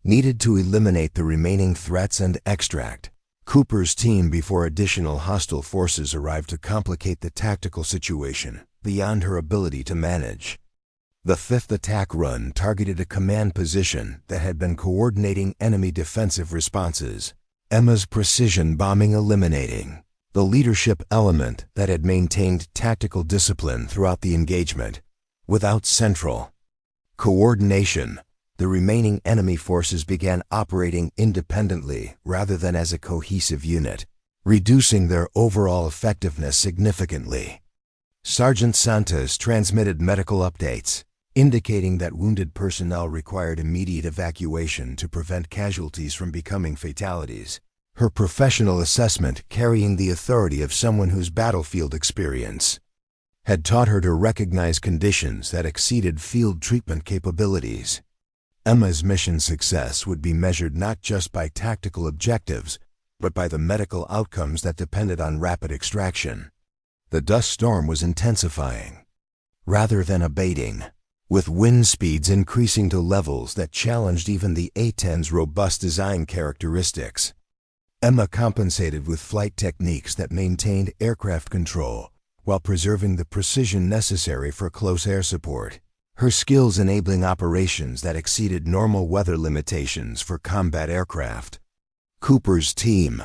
needed to eliminate the remaining threats and extract Cooper's team before additional hostile forces arrived to complicate the tactical situation beyond her ability to manage. The fifth attack run targeted a command position that had been coordinating enemy defensive responses, Emma's precision bombing eliminating the leadership element that had maintained tactical discipline throughout the engagement. Without central coordination, the remaining enemy forces began operating independently rather than as a cohesive unit, reducing their overall effectiveness significantly. Sergeant Santos transmitted medical updates, indicating that wounded personnel required immediate evacuation to prevent casualties from becoming fatalities. Her professional assessment, carrying the authority of someone whose battlefield experience had taught her to recognize conditions that exceeded field treatment capabilities. Emma's mission success would be measured not just by tactical objectives, but by the medical outcomes that depended on rapid extraction. The dust storm was intensifying, rather than abating, with wind speeds increasing to levels that challenged even the A-10's robust design characteristics. Emma compensated with flight techniques that maintained aircraft control while preserving the precision necessary for close air support. her skills enabling operations that exceeded normal weather limitations for combat aircraft. Cooper's team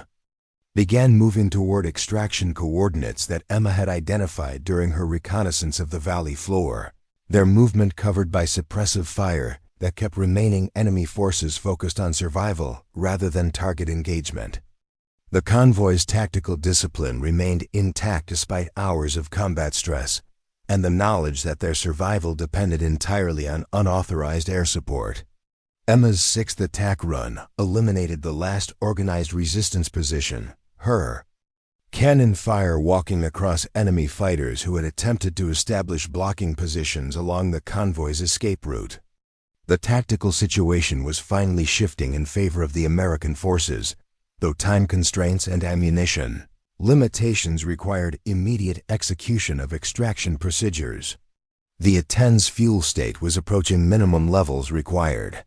began moving toward extraction coordinates that Emma had identified during her reconnaissance of the valley floor, their movement covered by suppressive fire that kept remaining enemy forces focused on survival rather than target engagement. The convoy's tactical discipline remained intact despite hours of combat stress, and the knowledge that their survival depended entirely on unauthorized air support. Emma's sixth attack run eliminated the last organized resistance position, her cannon fire walking across enemy fighters who had attempted to establish blocking positions along the convoy's escape route. The tactical situation was finally shifting in favor of the American forces, though time constraints and ammunition limitations required immediate execution of extraction procedures. The A-10's fuel state was approaching minimum levels required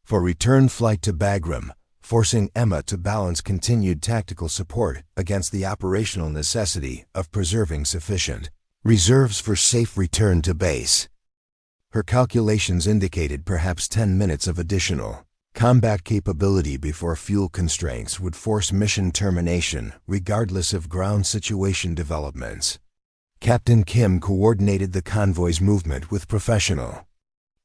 for return flight to Bagram, forcing Emma to balance continued tactical support against the operational necessity of preserving sufficient reserves for safe return to base. Her calculations indicated perhaps 10 minutes of additional combat capability before fuel constraints would force mission termination regardless of ground situation developments. Captain Kim coordinated the convoy's movement with professional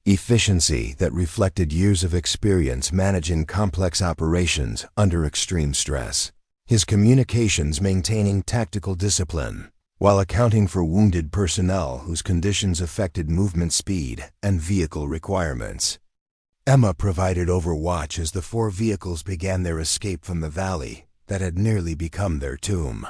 efficiency that reflected years of experience managing complex operations under extreme stress. His communications maintaining tactical discipline while accounting for wounded personnel whose conditions affected movement speed and vehicle requirements. Emma provided overwatch as the 4 vehicles began their escape from the valley that had nearly become their tomb.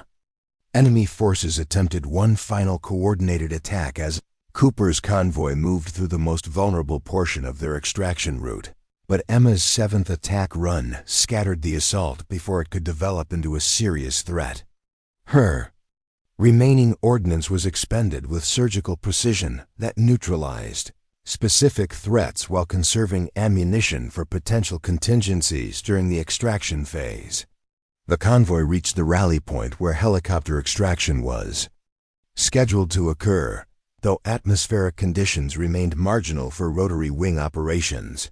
Enemy forces attempted one final coordinated attack as Cooper's convoy moved through the most vulnerable portion of their extraction route, but Emma's 7th attack run scattered the assault before it could develop into a serious threat. Her remaining ordnance was expended with surgical precision that neutralized specific threats while conserving ammunition for potential contingencies during the extraction phase. The convoy reached the rally point where helicopter extraction was scheduled to occur, though atmospheric conditions remained marginal for rotary wing operations.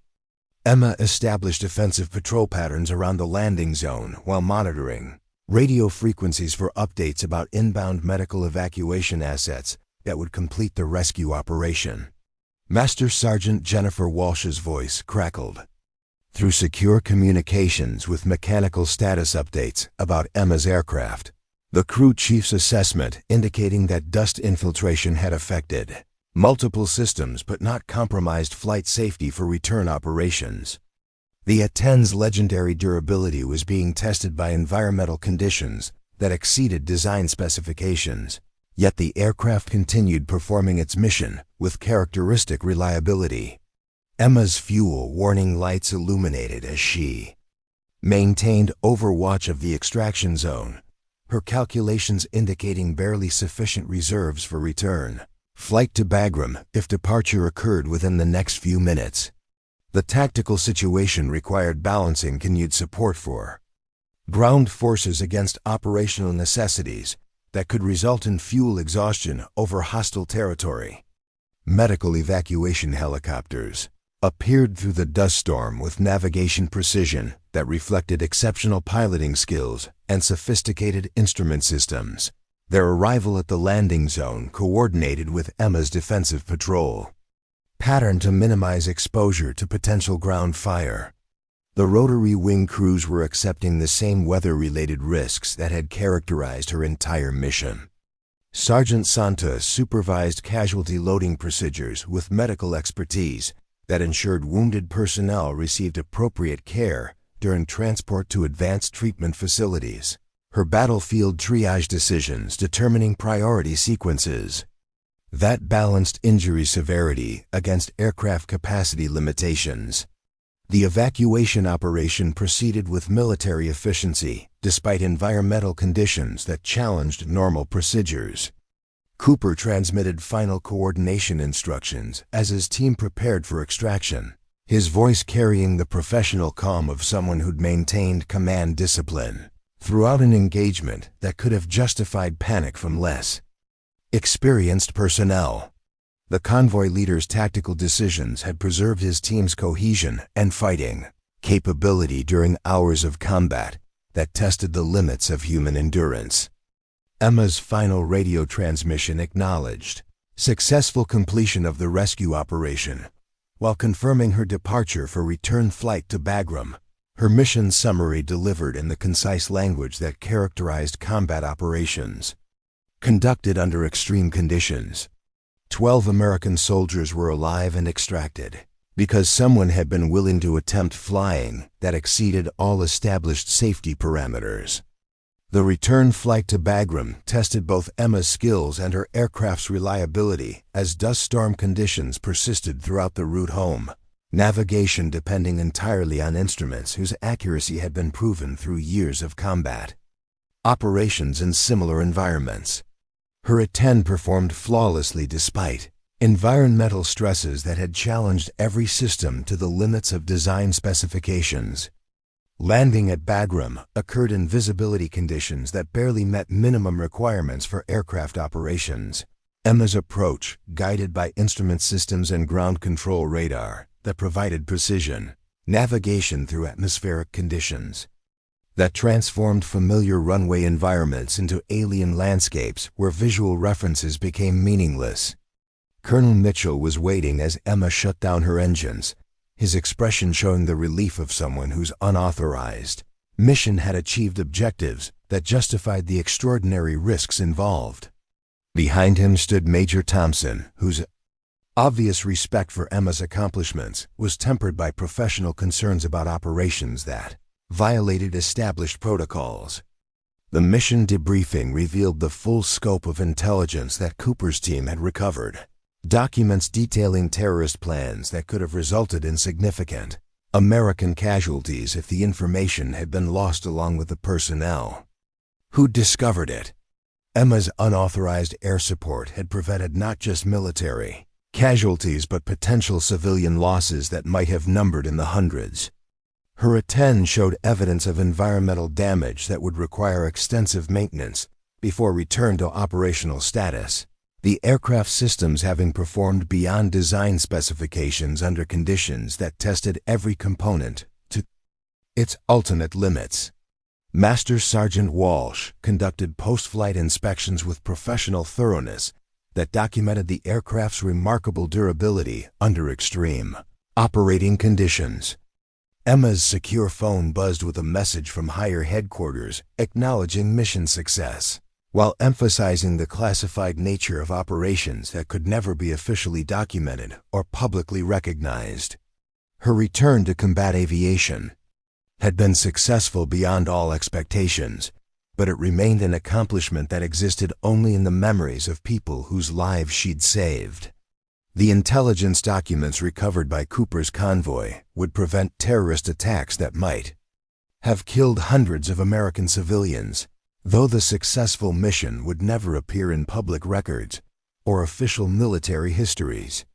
Emma established offensive patrol patterns around the landing zone while monitoring radio frequencies for updates about inbound medical evacuation assets that would complete the rescue operation. Master Sergeant Jennifer Walsh's voice crackled through secure communications with mechanical status updates about Emma's aircraft, the crew chief's assessment indicating that dust infiltration had affected multiple systems but not compromised flight safety for return operations. The A-10's legendary durability was being tested by environmental conditions that exceeded design specifications, yet the aircraft continued performing its mission with characteristic reliability. Emma's fuel warning lights illuminated as she maintained overwatch of the extraction zone, her calculations indicating barely sufficient reserves for return flight to Bagram if departure occurred within the next few minutes. The tactical situation required balancing continued support for ground forces against operational necessities that could result in fuel exhaustion over hostile territory. Medical evacuation helicopters appeared through the dust storm with navigation precision that reflected exceptional piloting skills and sophisticated instrument systems. Their arrival at the landing zone coordinated with Emma's defensive patrol pattern to minimize exposure to potential ground fire. The rotary wing crews were accepting the same weather-related risks that had characterized her entire mission. Sergeant Santa supervised casualty loading procedures with medical expertise that ensured wounded personnel received appropriate care during transport to advanced treatment facilities. Her battlefield triage decisions determining priority sequences that balanced injury severity against aircraft capacity limitations. The evacuation operation proceeded with military efficiency despite environmental conditions that challenged normal procedures. Cooper transmitted final coordination instructions as his team prepared for extraction, his voice carrying the professional calm of someone who'd maintained command discipline throughout an engagement that could have justified panic from less experienced personnel. The convoy leader's tactical decisions had preserved his team's cohesion and fighting capability during hours of combat that tested the limits of human endurance. Emma's final radio transmission acknowledged successful completion of the rescue operation, while confirming her departure for return flight to Bagram. Her mission summary delivered in the concise language that characterized combat operations conducted under extreme conditions. 12 American soldiers were alive and extracted because someone had been willing to attempt flying that exceeded all established safety parameters. The return flight to Bagram tested both Emma's skills and her aircraft's reliability as dust storm conditions persisted throughout the route home. Navigation depending entirely on instruments whose accuracy had been proven through years of combat. Operations in similar environments. Her A-10 performed flawlessly despite environmental stresses that had challenged every system to the limits of design specifications. Landing at Bagram occurred in visibility conditions that barely met minimum requirements for aircraft operations. Emma's approach, guided by instrument systems and ground control radar, that provided precision navigation through atmospheric conditions that transformed familiar runway environments into alien landscapes where visual references became meaningless. Colonel Mitchell was waiting as Emma shut down her engines, his expression showing the relief of someone whose unauthorized mission had achieved objectives that justified the extraordinary risks involved. Behind him stood Major Thompson, whose obvious respect for Emma's accomplishments was tempered by professional concerns about operations that violated established protocols. The mission debriefing revealed the full scope of intelligence that Cooper's team had recovered. Documents detailing terrorist plans that could have resulted in significant American casualties if the information had been lost along with the personnel who discovered it. Emma's unauthorized air support had prevented not just military casualties but potential civilian losses that might have numbered in the hundreds. Her A-10 showed evidence of environmental damage that would require extensive maintenance before return to operational status, the aircraft systems having performed beyond design specifications under conditions that tested every component to its ultimate limits. Master Sergeant Walsh conducted post-flight inspections with professional thoroughness that documented the aircraft's remarkable durability under extreme operating conditions. Emma's secure phone buzzed with a message from higher headquarters acknowledging mission success, while emphasizing the classified nature of operations that could never be officially documented or publicly recognized. Her return to combat aviation had been successful beyond all expectations, but it remained an accomplishment that existed only in the memories of people whose lives she'd saved. The intelligence documents recovered by Cooper's convoy would prevent terrorist attacks that might have killed hundreds of American civilians, though the successful mission would never appear in public records or official military histories.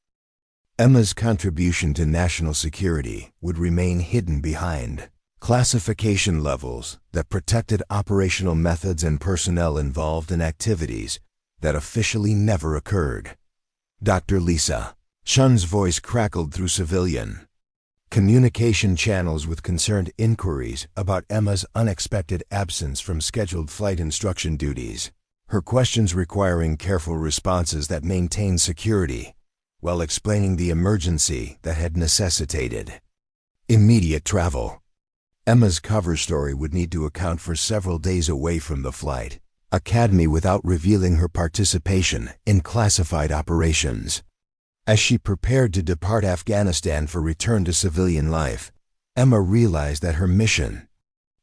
Emma's contribution to national security would remain hidden behind classification levels that protected operational methods and personnel involved in activities that officially never occurred. Dr. Lisa Shun's voice crackled through civilian communication channels with concerned inquiries about Emma's unexpected absence from scheduled flight instruction duties, her questions requiring careful responses that maintained security while explaining the emergency that had necessitated immediate travel. Emma's cover story would need to account for several days away from the flight academy without revealing her participation in classified operations. As she prepared to depart Afghanistan for return to civilian life, Emma realized that her mission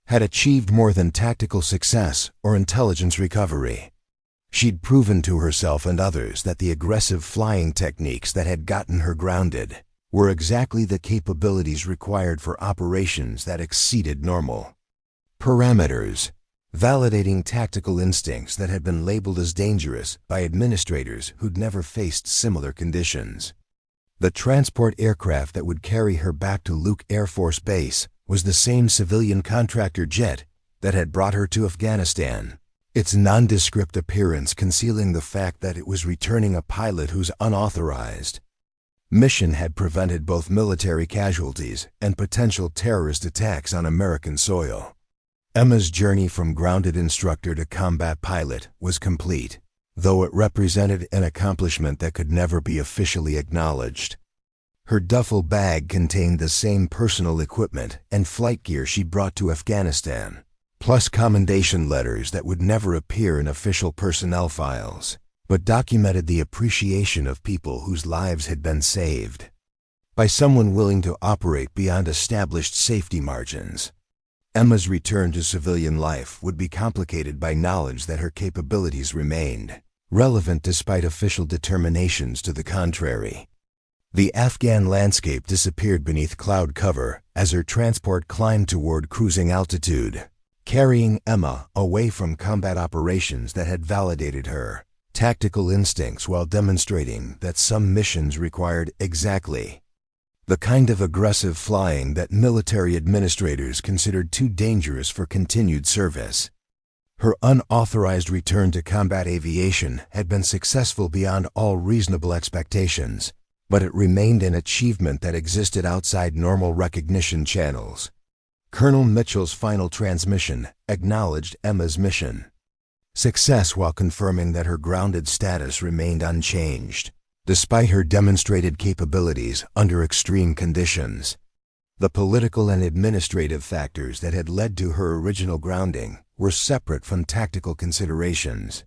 had achieved more than tactical success or intelligence recovery. She'd proven to herself and others that the aggressive flying techniques that had gotten her grounded were exactly the capabilities required for operations that exceeded normal parameters, validating tactical instincts that had been labeled as dangerous by administrators who'd never faced similar conditions. The transport aircraft that would carry her back to Luke Air Force Base was the same civilian contractor jet that had brought her to Afghanistan. its nondescript appearance concealing the fact that it was returning a pilot whose unauthorized mission had prevented both military casualties and potential terrorist attacks on American soil. Emma's journey from grounded instructor to combat pilot was complete, though it represented an accomplishment that could never be officially acknowledged. Her duffel bag contained the same personal equipment and flight gear she brought to Afghanistan, plus commendation letters that would never appear in official personnel files, but documented the appreciation of people whose lives had been saved by someone willing to operate beyond established safety margins. Emma's return to civilian life would be complicated by knowledge that her capabilities remained relevant despite official determinations to the contrary. The Afghan landscape disappeared beneath cloud cover as her transport climbed toward cruising altitude, carrying Emma away from combat operations that had validated her tactical instincts while demonstrating that some missions required exactly the kind of aggressive flying that military administrators considered too dangerous for continued service. Her unauthorized return to combat aviation had been successful beyond all reasonable expectations, but it remained an achievement that existed outside normal recognition channels. Colonel Mitchell's final transmission acknowledged Emma's mission success while confirming that her grounded status remained unchanged, despite her demonstrated capabilities under extreme conditions. The political and administrative factors that had led to her original grounding were separate from tactical considerations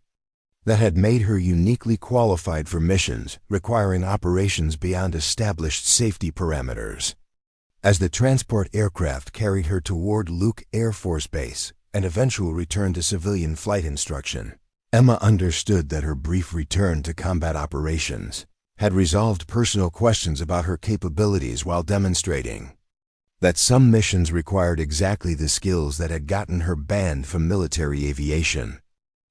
that had made her uniquely qualified for missions requiring operations beyond established safety parameters. As the transport aircraft carried her toward Luke Air Force Base, an eventual return to civilian flight instruction, Emma understood that her brief return to combat operations had resolved personal questions about her capabilities while demonstrating that some missions required exactly the skills that had gotten her banned from military aviation.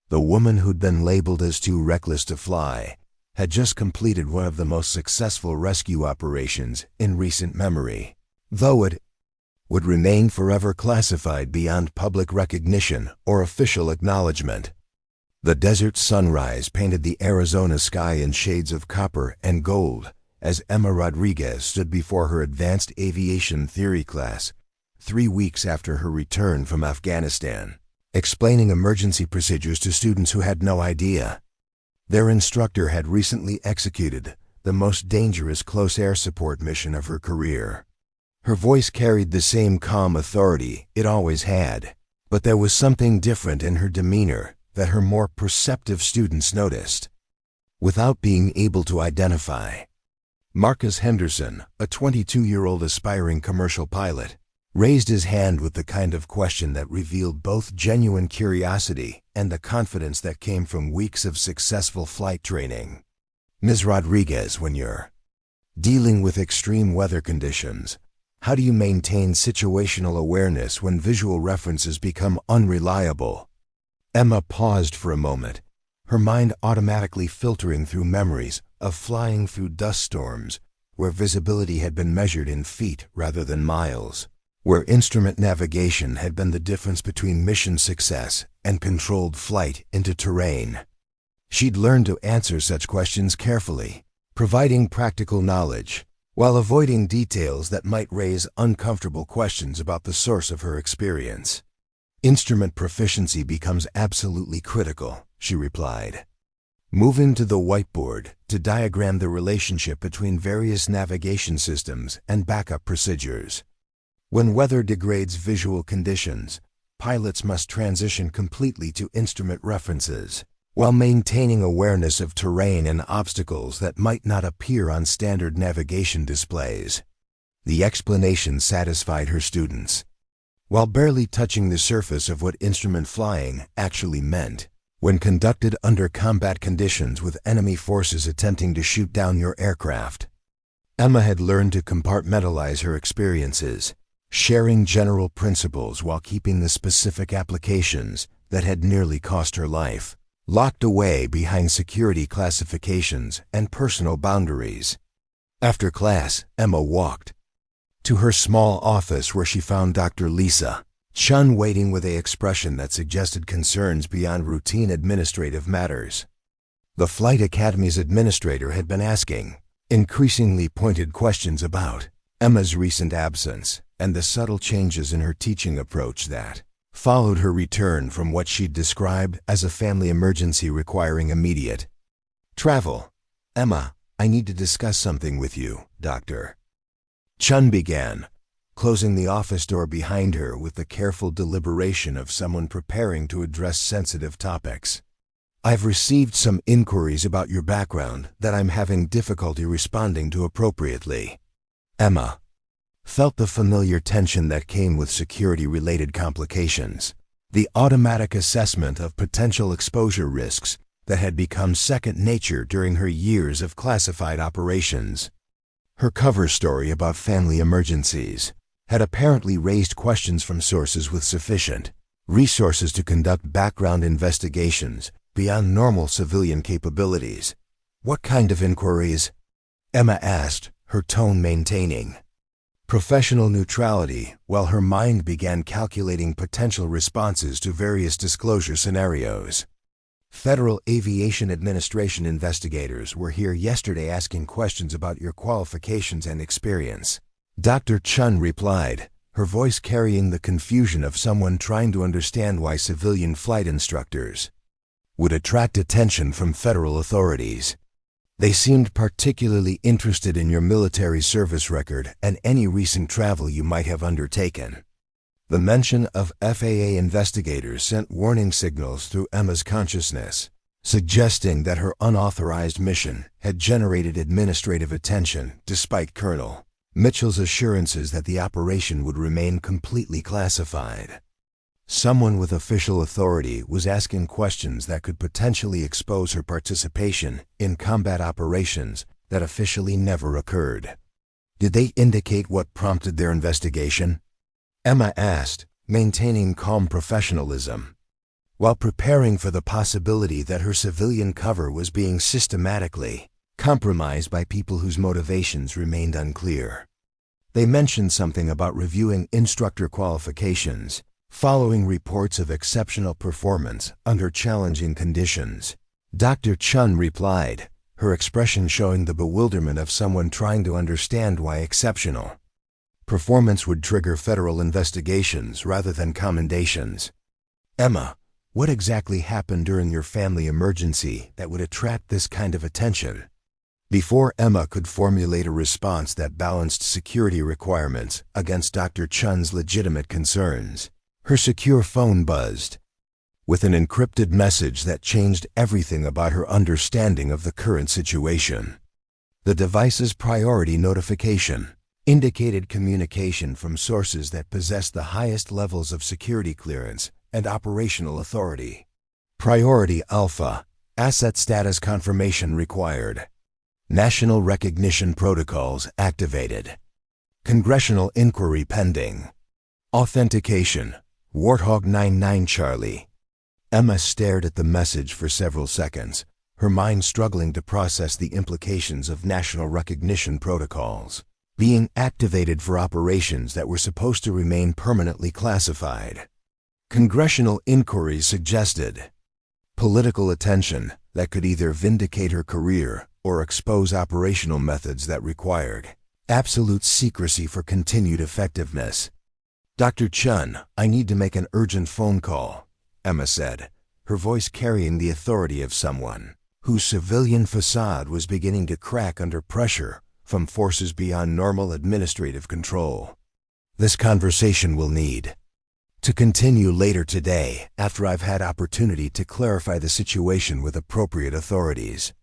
The woman who'd been labeled as too reckless to fly had just completed one of the most successful rescue operations in recent memory, though it would remain forever classified beyond public recognition or official acknowledgement. The desert sunrise painted the Arizona sky in shades of copper and gold as Emma Rodriguez stood before her advanced aviation theory class 3 weeks after her return from Afghanistan, explaining emergency procedures to students who had no idea. Their instructor had recently executed the most dangerous close air support mission of her career. Her voice carried the same calm authority it always had, but there was something different in her demeanor that her more perceptive students noticed. Without being able to identify, Marcus Henderson, a 22-year-old aspiring commercial pilot, raised his hand with the kind of question that revealed both genuine curiosity and the confidence that came from weeks of successful flight training. Ms. Rodriguez, when you're dealing with extreme weather conditions, how do you maintain situational awareness when visual references become unreliable? Emma paused for a moment, her mind automatically filtering through memories of flying through dust storms where visibility had been measured in feet rather than miles, where instrument navigation had been the difference between mission success and controlled flight into terrain. She'd learned to answer such questions carefully, providing practical knowledge, while avoiding details that might raise uncomfortable questions about the source of her experience. Instrument proficiency becomes absolutely critical, she replied. Moving to the whiteboard to diagram the relationship between various navigation systems and backup procedures. When weather degrades visual conditions, pilots must transition completely to instrument references, while maintaining awareness of terrain and obstacles that might not appear on standard navigation displays. The explanation satisfied her students. While barely touching the surface of what instrument flying actually meant, when conducted under combat conditions with enemy forces attempting to shoot down your aircraft, Emma had learned to compartmentalize her experiences, sharing general principles while keeping the specific applications that had nearly cost her life locked away behind security classifications and personal boundaries. After class, Emma walked to her small office where she found Dr. Lisa, Chun waiting with an expression that suggested concerns beyond routine administrative matters. The Flight Academy's administrator had been asking increasingly pointed questions about Emma's recent absence and the subtle changes in her teaching approach that followed her return from what she'd described as a family emergency requiring immediate travel. "Emma, I need to discuss something with you, Doctor," Chun began, closing the office door behind her with the careful deliberation of someone preparing to address sensitive topics. "I've received some inquiries about your background that I'm having difficulty responding to appropriately." Emma felt the familiar tension that came with security-related complications, the automatic assessment of potential exposure risks that had become second nature during her years of classified operations. Her cover story about family emergencies had apparently raised questions from sources with sufficient resources to conduct background investigations beyond normal civilian capabilities. "What kind of inquiries?" Emma asked, her tone maintaining professional neutrality while her mind began calculating potential responses to various disclosure scenarios. "Federal Aviation Administration investigators were here yesterday asking questions about your qualifications and experience," Dr. Chun replied, her voice carrying the confusion of someone trying to understand why civilian flight instructors would attract attention from federal authorities. "They seemed particularly interested in your military service record and any recent travel you might have undertaken." The mention of FAA investigators sent warning signals through Emma's consciousness, suggesting that her unauthorized mission had generated administrative attention despite Colonel Mitchell's assurances that the operation would remain completely classified. Someone with official authority was asking questions that could potentially expose her participation in combat operations that officially never occurred. "Did they indicate what prompted their investigation?" Emma asked, maintaining calm professionalism, while preparing for the possibility that her civilian cover was being systematically compromised by people whose motivations remained unclear. "They mentioned something about reviewing instructor qualifications following reports of exceptional performance under challenging conditions," Dr. Chun replied, her expression showing the bewilderment of someone trying to understand why exceptional performance would trigger federal investigations rather than commendations. "Emma, what exactly happened during your family emergency that would attract this kind of attention?" Before Emma could formulate a response that balanced security requirements against Dr. Chun's legitimate concerns, her secure phone buzzed with an encrypted message that changed everything about her understanding of the current situation. The device's priority notification indicated communication from sources that possessed the highest levels of security clearance and operational authority. "Priority Alpha, asset status confirmation required. National recognition protocols activated. Congressional inquiry pending. Authentication, Warthog 99 Charlie." Emma stared at the message for several seconds, her mind struggling to process the implications of national recognition protocols being activated for operations that were supposed to remain permanently classified. Congressional inquiries suggested political attention that could either vindicate her career or expose operational methods that required absolute secrecy for continued effectiveness. "Dr. Chun, I need to make an urgent phone call," Emma said, her voice carrying the authority of someone whose civilian facade was beginning to crack under pressure from forces beyond normal administrative control. "This conversation will need to continue later today after I've had opportunity to clarify the situation with appropriate authorities."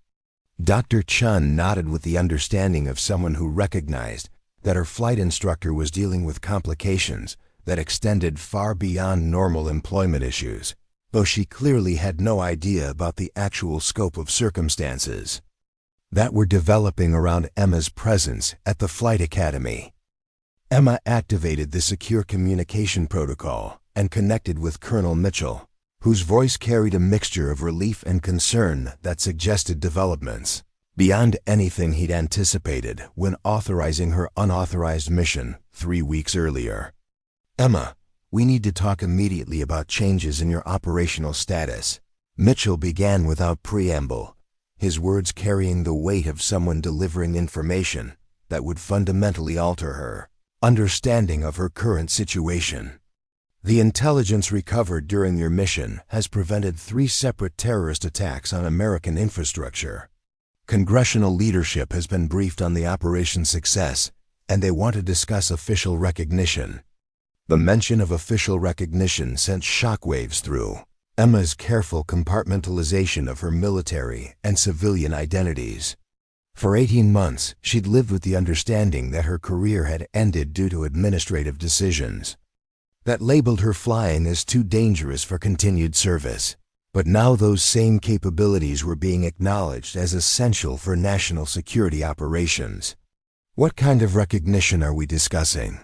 Dr. Chun nodded with the understanding of someone who recognized that her flight instructor was dealing with complications that extended far beyond normal employment issues, though she clearly had no idea about the actual scope of circumstances that were developing around Emma's presence at the flight academy. Emma activated the secure communication protocol and connected with Colonel Mitchell, whose voice carried a mixture of relief and concern that suggested developments beyond anything he'd anticipated when authorizing her unauthorized mission 3 weeks earlier. "Emma, We need to talk immediately about changes in your operational status. Mitchell began without preamble, his words carrying the weight of someone delivering information that would fundamentally alter her understanding of her current situation. The intelligence recovered during your mission has prevented 3 separate terrorist attacks on American infrastructure. Congressional leadership has been briefed on the operation's success, and they want to discuss official recognition. The mention of official recognition sent shockwaves through Emma's careful compartmentalization of her military and civilian identities. For 18 months, she'd lived with the understanding that her career had ended due to administrative decisions that labeled her flying as too dangerous for continued service. But now those same capabilities were being acknowledged as essential for national security operations. What kind of recognition are we discussing?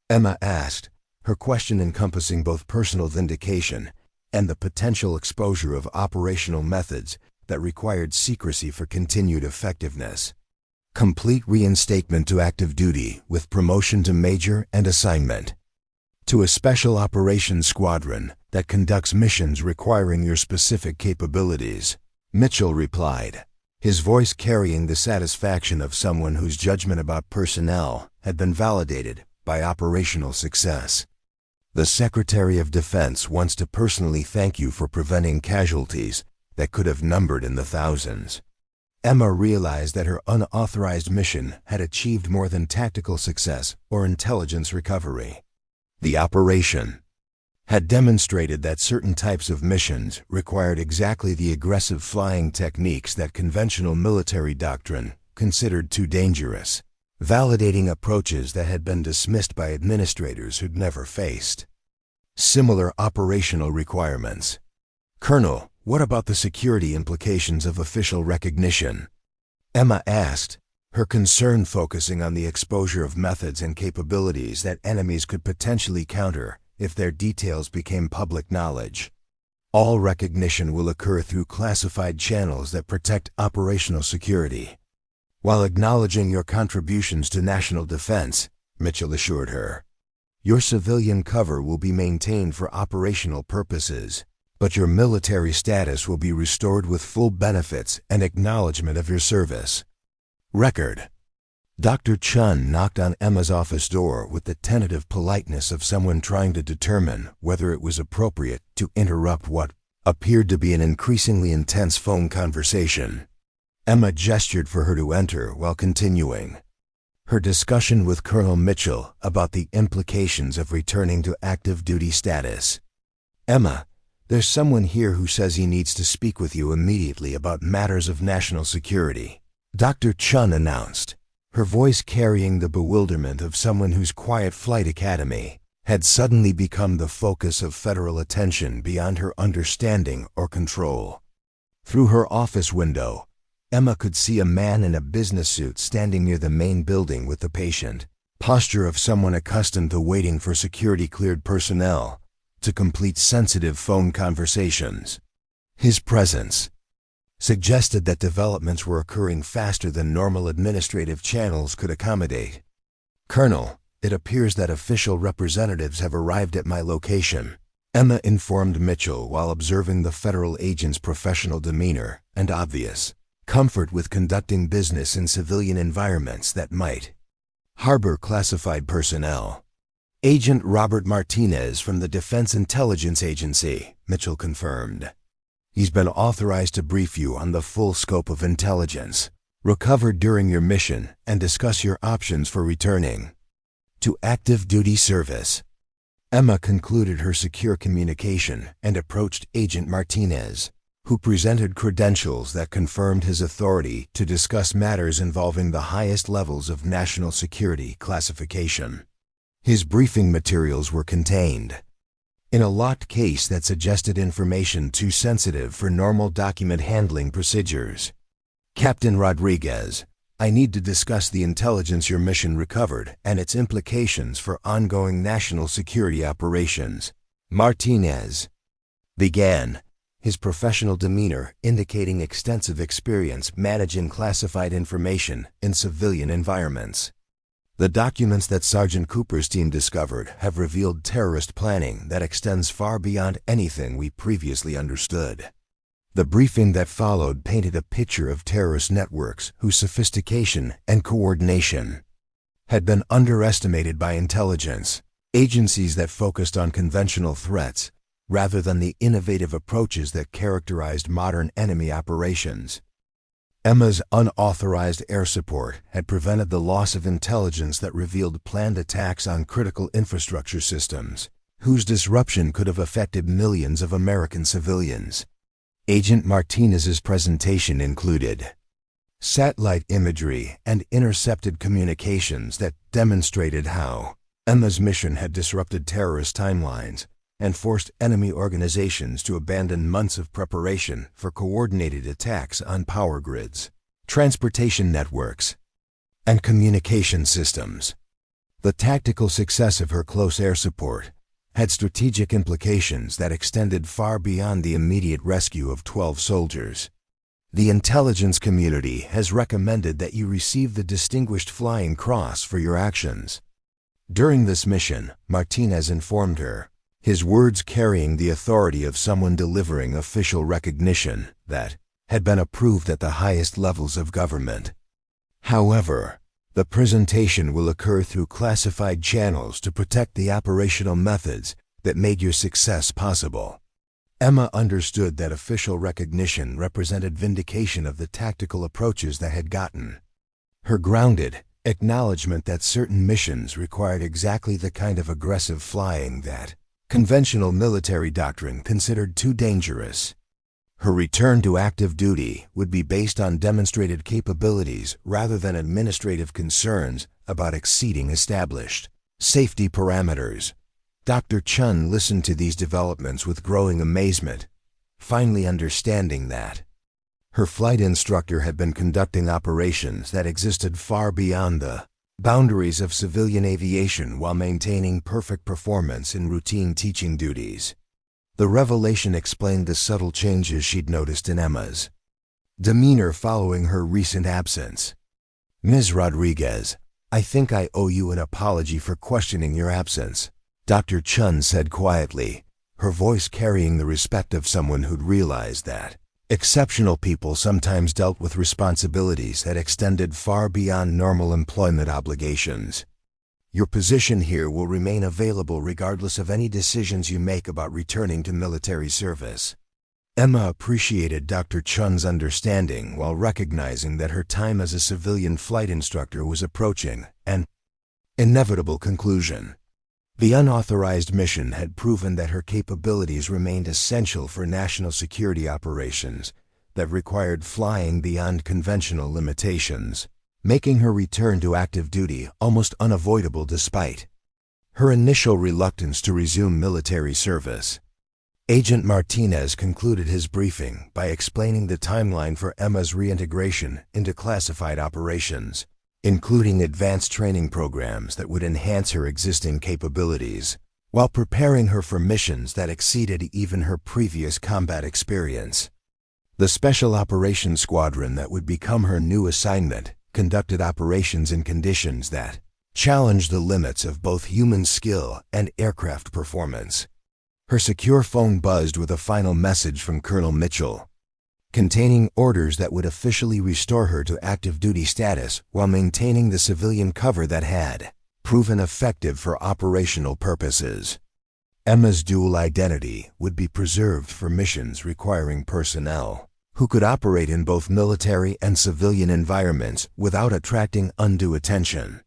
Emma asked, her question encompassing both personal vindication and the potential exposure of operational methods that required secrecy for continued effectiveness. Complete reinstatement to active duty with promotion to major and assignment to a special operations squadron that conducts missions requiring your specific capabilities, Mitchell replied, his voice carrying the satisfaction of someone whose judgment about personnel had been validated by operational success. The Secretary of Defense wants to personally thank you for preventing casualties that could have numbered in the thousands. Emma realized that her unauthorized mission had achieved more than tactical success or intelligence recovery. The operation had demonstrated that certain types of missions required exactly the aggressive flying techniques that conventional military doctrine considered too dangerous, validating approaches that had been dismissed by administrators who'd never faced similar operational requirements. Colonel, what about the security implications of official recognition? Emma asked, her concern focusing on the exposure of methods and capabilities that enemies could potentially counter if their details became public knowledge. All recognition will occur through classified channels that protect operational security. While acknowledging your contributions to national defense, Mitchell assured her, your civilian cover will be maintained for operational purposes, but your military status will be restored with full benefits and acknowledgement of your service. Record. Dr. Chun knocked on Emma's office door with the tentative politeness of someone trying to determine whether it was appropriate to interrupt what appeared to be an increasingly intense phone conversation. Emma gestured for her to enter while continuing her discussion with Colonel Mitchell about the implications of returning to active duty status. Emma, there's someone here who says he needs to speak with you immediately about matters of national security, Dr. Chun announced, her voice carrying the bewilderment of someone whose quiet flight academy had suddenly become the focus of federal attention beyond her understanding or control. Through her office window, Emma could see a man in a business suit standing near the main building with the patient posture of someone accustomed to waiting for security-cleared personnel to complete sensitive phone conversations. His presence suggested that developments were occurring faster than normal administrative channels could accommodate. Colonel, it appears that official representatives have arrived at my location, Emma informed Mitchell while observing the federal agent's professional demeanor and obvious comfort with conducting business in civilian environments that might harbor classified personnel. Agent Robert Martinez from the Defense Intelligence Agency, Mitchell confirmed. He's been authorized to brief you on the full scope of intelligence recovered during your mission and discuss your options for returning to active duty service. Emma concluded her secure communication and approached Agent Martinez, who presented credentials that confirmed his authority to discuss matters involving the highest levels of national security classification. His briefing materials were contained in a locked case that suggested information too sensitive for normal document handling procedures. Captain Rodriguez, I need to discuss the intelligence your mission recovered and its implications for ongoing national security operations, Martinez began, his professional demeanor indicating extensive experience managing classified information in civilian environments. The documents that Sergeant Cooper's team discovered have revealed terrorist planning that extends far beyond anything we previously understood. The briefing that followed painted a picture of terrorist networks whose sophistication and coordination had been underestimated by intelligence agencies that focused on conventional threats rather than the innovative approaches that characterized modern enemy operations. Emma's unauthorized air support had prevented the loss of intelligence that revealed planned attacks on critical infrastructure systems, whose disruption could have affected millions of American civilians. Agent Martinez's presentation included satellite imagery and intercepted communications that demonstrated how Emma's mission had disrupted terrorist timelines and forced enemy organizations to abandon months of preparation for coordinated attacks on power grids, transportation networks, and communication systems. The tactical success of her close air support had strategic implications that extended far beyond the immediate rescue of 12 soldiers. The intelligence community has recommended that you receive the Distinguished Flying Cross for your actions. During this mission, Martinez informed her, his words carrying the authority of someone delivering official recognition that had been approved at the highest levels of government. However, the presentation will occur through classified channels to protect the operational methods that made your success possible. Emma understood that official recognition represented vindication of the tactical approaches that had gotten her grounded acknowledgement that certain missions required exactly the kind of aggressive flying that conventional military doctrine considered too dangerous. Her return to active duty would be based on demonstrated capabilities rather than administrative concerns about exceeding established safety parameters. Dr. Chun listened to these developments with growing amazement, finally understanding that her flight instructor had been conducting operations that existed far beyond the boundaries of civilian aviation while maintaining perfect performance in routine teaching duties. The revelation explained the subtle changes she'd noticed in Emma's demeanor following her recent absence. "Ms. Rodriguez, I think I owe you an apology for questioning your absence," Dr. Chun said quietly, her voice carrying the respect of someone who'd realized that exceptional people sometimes dealt with responsibilities that extended far beyond normal employment obligations. "Your position here will remain available regardless of any decisions you make about returning to military service." Emma appreciated Dr. Chun's understanding while recognizing that her time as a civilian flight instructor was approaching an inevitable conclusion. The unauthorized mission had proven that her capabilities remained essential for national security operations that required flying beyond conventional limitations, making her return to active duty almost unavoidable despite her initial reluctance to resume military service. Agent Martinez concluded his briefing by explaining the timeline for Emma's reintegration into classified operations, including advanced training programs that would enhance her existing capabilities, while preparing her for missions that exceeded even her previous combat experience. The Special Operations Squadron that would become her new assignment conducted operations in conditions that challenged the limits of both human skill and aircraft performance. Her secure phone buzzed with a final message from Colonel Mitchell, containing orders that would officially restore her to active duty status while maintaining the civilian cover that had proven effective for operational purposes. Emma's dual identity would be preserved for missions requiring personnel who could operate in both military and civilian environments without attracting undue attention.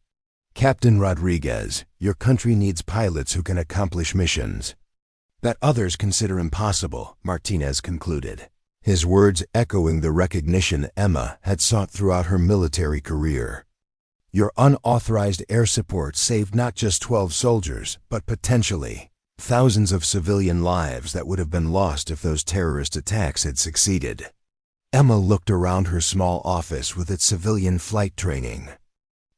"Captain Rodriguez, your country needs pilots who can accomplish missions that others consider impossible," Martinez concluded, his words echoing the recognition Emma had sought throughout her military career. "Your unauthorized air support saved not just 12 soldiers, but potentially thousands of civilian lives that would have been lost if those terrorist attacks had succeeded." Emma looked around her small office with its civilian flight training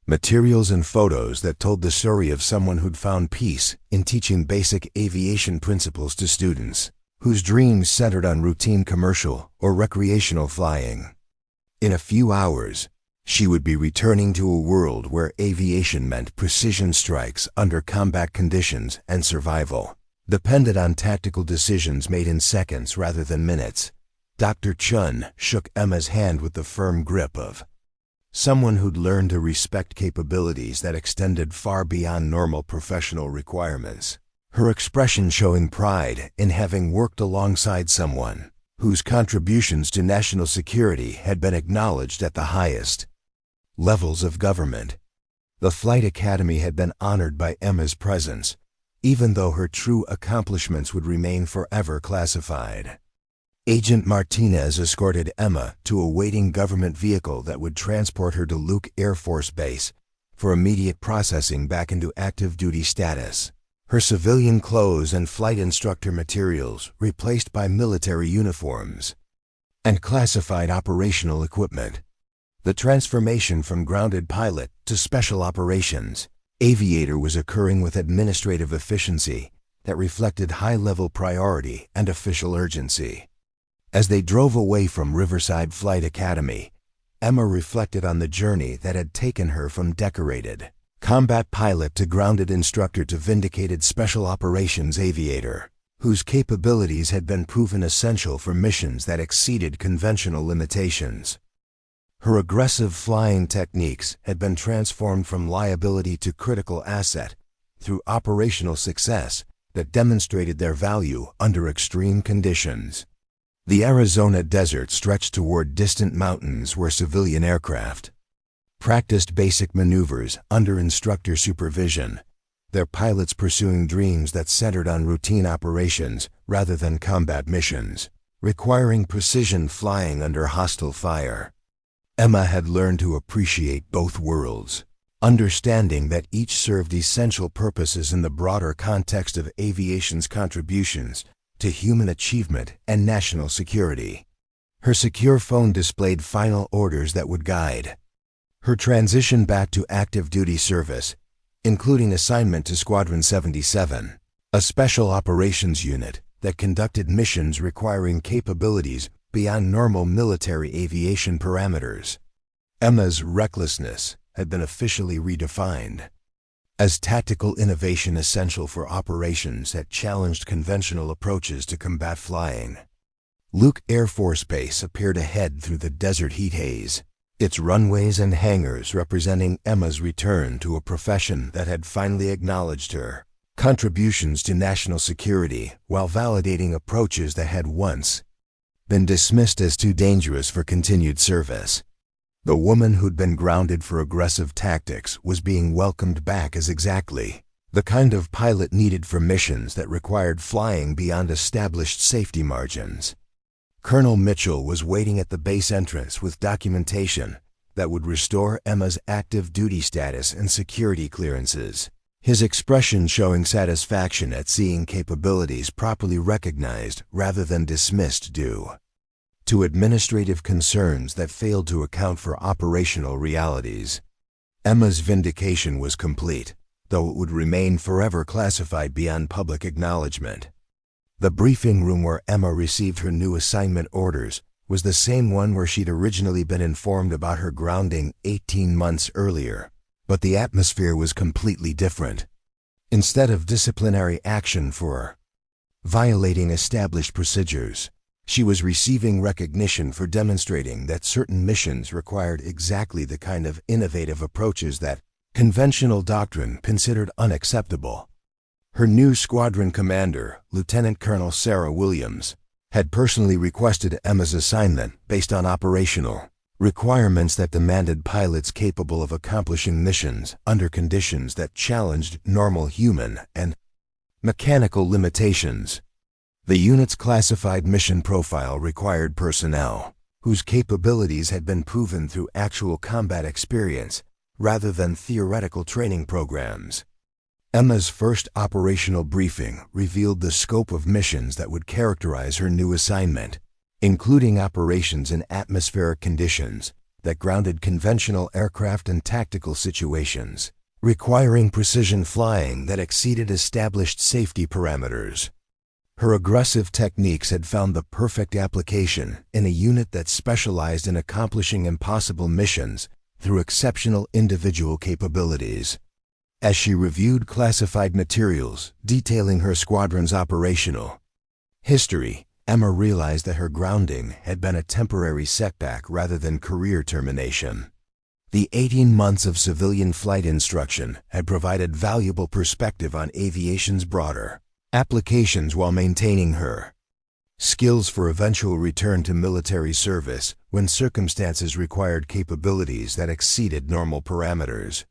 materials and photos that told the story of someone who'd found peace in teaching basic aviation principles to students whose dreams centered on routine commercial or recreational flying. In a few hours, She would be returning to a world where aviation meant precision strikes under combat conditions and survival, depended on tactical decisions made in seconds rather than minutes. Dr. Chun shook Emma's hand with the firm grip of someone who'd learned to respect capabilities that extended far beyond normal professional requirements, her expression showing pride in having worked alongside someone whose contributions to national security had been acknowledged at the highest levels of government. The Flight Academy had been honored by Emma's presence, even though her true accomplishments would remain forever classified. Agent Martinez escorted Emma to a waiting government vehicle that would transport her to Luke Air Force Base for immediate processing back into active duty status. Her civilian clothes and flight instructor materials replaced by military uniforms and classified operational equipment. The transformation from grounded pilot to special operations aviator was occurring with administrative efficiency that reflected high-level priority and official urgency. As they drove away from Riverside Flight Academy, Emma reflected on the journey that had taken her from decorated combat pilot to grounded instructor to vindicated special operations aviator, whose capabilities had been proven essential for missions that exceeded conventional limitations. Her aggressive flying techniques had been transformed from liability to critical asset through operational success that demonstrated their value under extreme conditions. The Arizona desert stretched toward distant mountains where civilian aircraft practiced basic maneuvers under instructor supervision, their pilots pursuing dreams that centered on routine operations rather than combat missions, requiring precision flying under hostile fire. Emma had learned to appreciate both worlds, understanding that each served essential purposes in the broader context of aviation's contributions to human achievement and national security. Her secure phone displayed final orders that would guide her transition back to active duty service, including assignment to Squadron 77, a special operations unit that conducted missions requiring capabilities beyond normal military aviation parameters. Emma's recklessness had been officially redefined as tactical innovation essential for operations that challenged conventional approaches to combat flying. Luke Air Force Base appeared ahead through the desert heat haze, its runways and hangars representing Emma's return to a profession that had finally acknowledged her contributions to national security while validating approaches that had once been dismissed as too dangerous for continued service. The woman who'd been grounded for aggressive tactics was being welcomed back as exactly the kind of pilot needed for missions that required flying beyond established safety margins. Colonel Mitchell was waiting at the base entrance with documentation that would restore Emma's active duty status and security clearances, his expression showing satisfaction at seeing capabilities properly recognized rather than dismissed due to administrative concerns that failed to account for operational realities. Emma's vindication was complete, though it would remain forever classified beyond public acknowledgement. The briefing room where Emma received her new assignment orders was the same one where she'd originally been informed about her grounding 18 months earlier, but the atmosphere was completely different. Instead of disciplinary action for violating established procedures, she was receiving recognition for demonstrating that certain missions required exactly the kind of innovative approaches that conventional doctrine considered unacceptable. Her new squadron commander, Lieutenant Colonel Sarah Williams, had personally requested Emma's assignment based on operational requirements that demanded pilots capable of accomplishing missions under conditions that challenged normal human and mechanical limitations. The unit's classified mission profile required personnel whose capabilities had been proven through actual combat experience rather than theoretical training programs. Emma's first operational briefing revealed the scope of missions that would characterize her new assignment, including operations in atmospheric conditions that grounded conventional aircraft and tactical situations, requiring precision flying that exceeded established safety parameters. Her aggressive techniques had found the perfect application in a unit that specialized in accomplishing impossible missions through exceptional individual capabilities. As she reviewed classified materials detailing her squadron's operational history, Emma realized that her grounding had been a temporary setback rather than career termination. The 18 months of civilian flight instruction had provided valuable perspective on aviation's broader applications while maintaining her skills for eventual return to military service when circumstances required capabilities that exceeded normal parameters.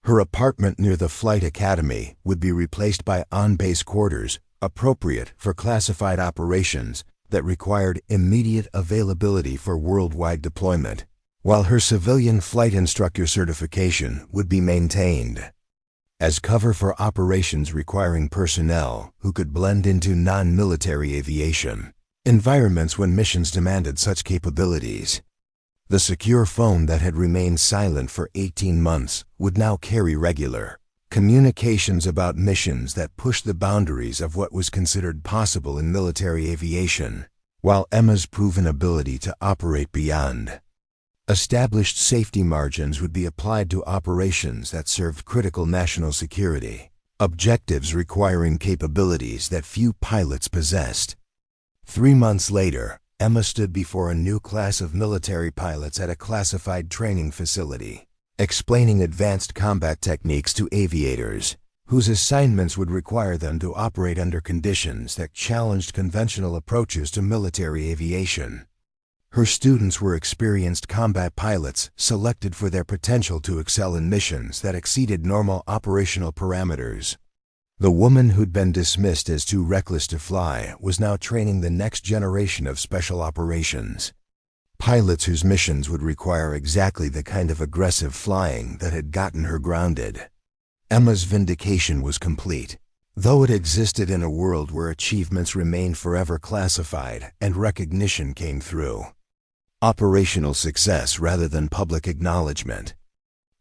Her apartment near the flight academy would be replaced by on-base quarters appropriate for classified operations that required immediate availability for worldwide deployment, while her civilian flight instructor certification would be maintained as cover for operations requiring personnel who could blend into non-military aviation environments when missions demanded such capabilities. The secure phone that had remained silent for 18 months would now carry regular communications about missions that pushed the boundaries of what was considered possible in military aviation, while Emma's proven ability to operate beyond established safety margins would be applied to operations that served critical national security objectives requiring capabilities that few pilots possessed. 3 months later, Emma stood before a new class of military pilots at a classified training facility, explaining advanced combat techniques to aviators, whose assignments would require them to operate under conditions that challenged conventional approaches to military aviation. Her students were experienced combat pilots selected for their potential to excel in missions that exceeded normal operational parameters. The woman who'd been dismissed as too reckless to fly was now training the next generation of special operations pilots whose missions would require exactly the kind of aggressive flying that had gotten her grounded. Emma's vindication was complete, though it existed in a world where achievements remained forever classified and recognition came through operational success rather than public acknowledgement.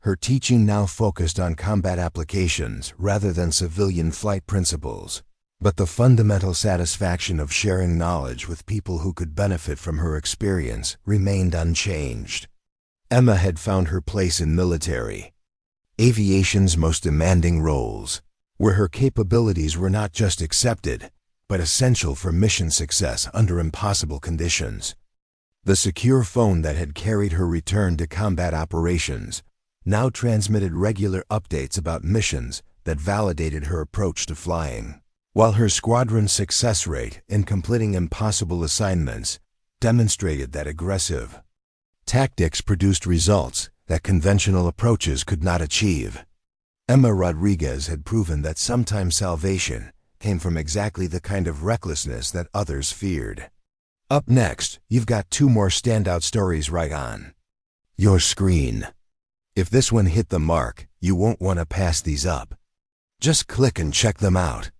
Her teaching now focused on combat applications rather than civilian flight principles, but the fundamental satisfaction of sharing knowledge with people who could benefit from her experience remained unchanged. Emma had found her place in military aviation's most demanding roles, where her capabilities were not just accepted, but essential for mission success under impossible conditions. The secure phone that had carried her return to combat operations now transmitted regular updates about missions that validated her approach to flying, while her squadron's success rate in completing impossible assignments demonstrated that aggressive tactics produced results that conventional approaches could not achieve. Emma Rodriguez had proven that sometimes salvation came from exactly the kind of recklessness that others feared. Up next, you've got 2 more standout stories right on your screen. If this one hit the mark, you won't want to pass these up. Just click and check them out.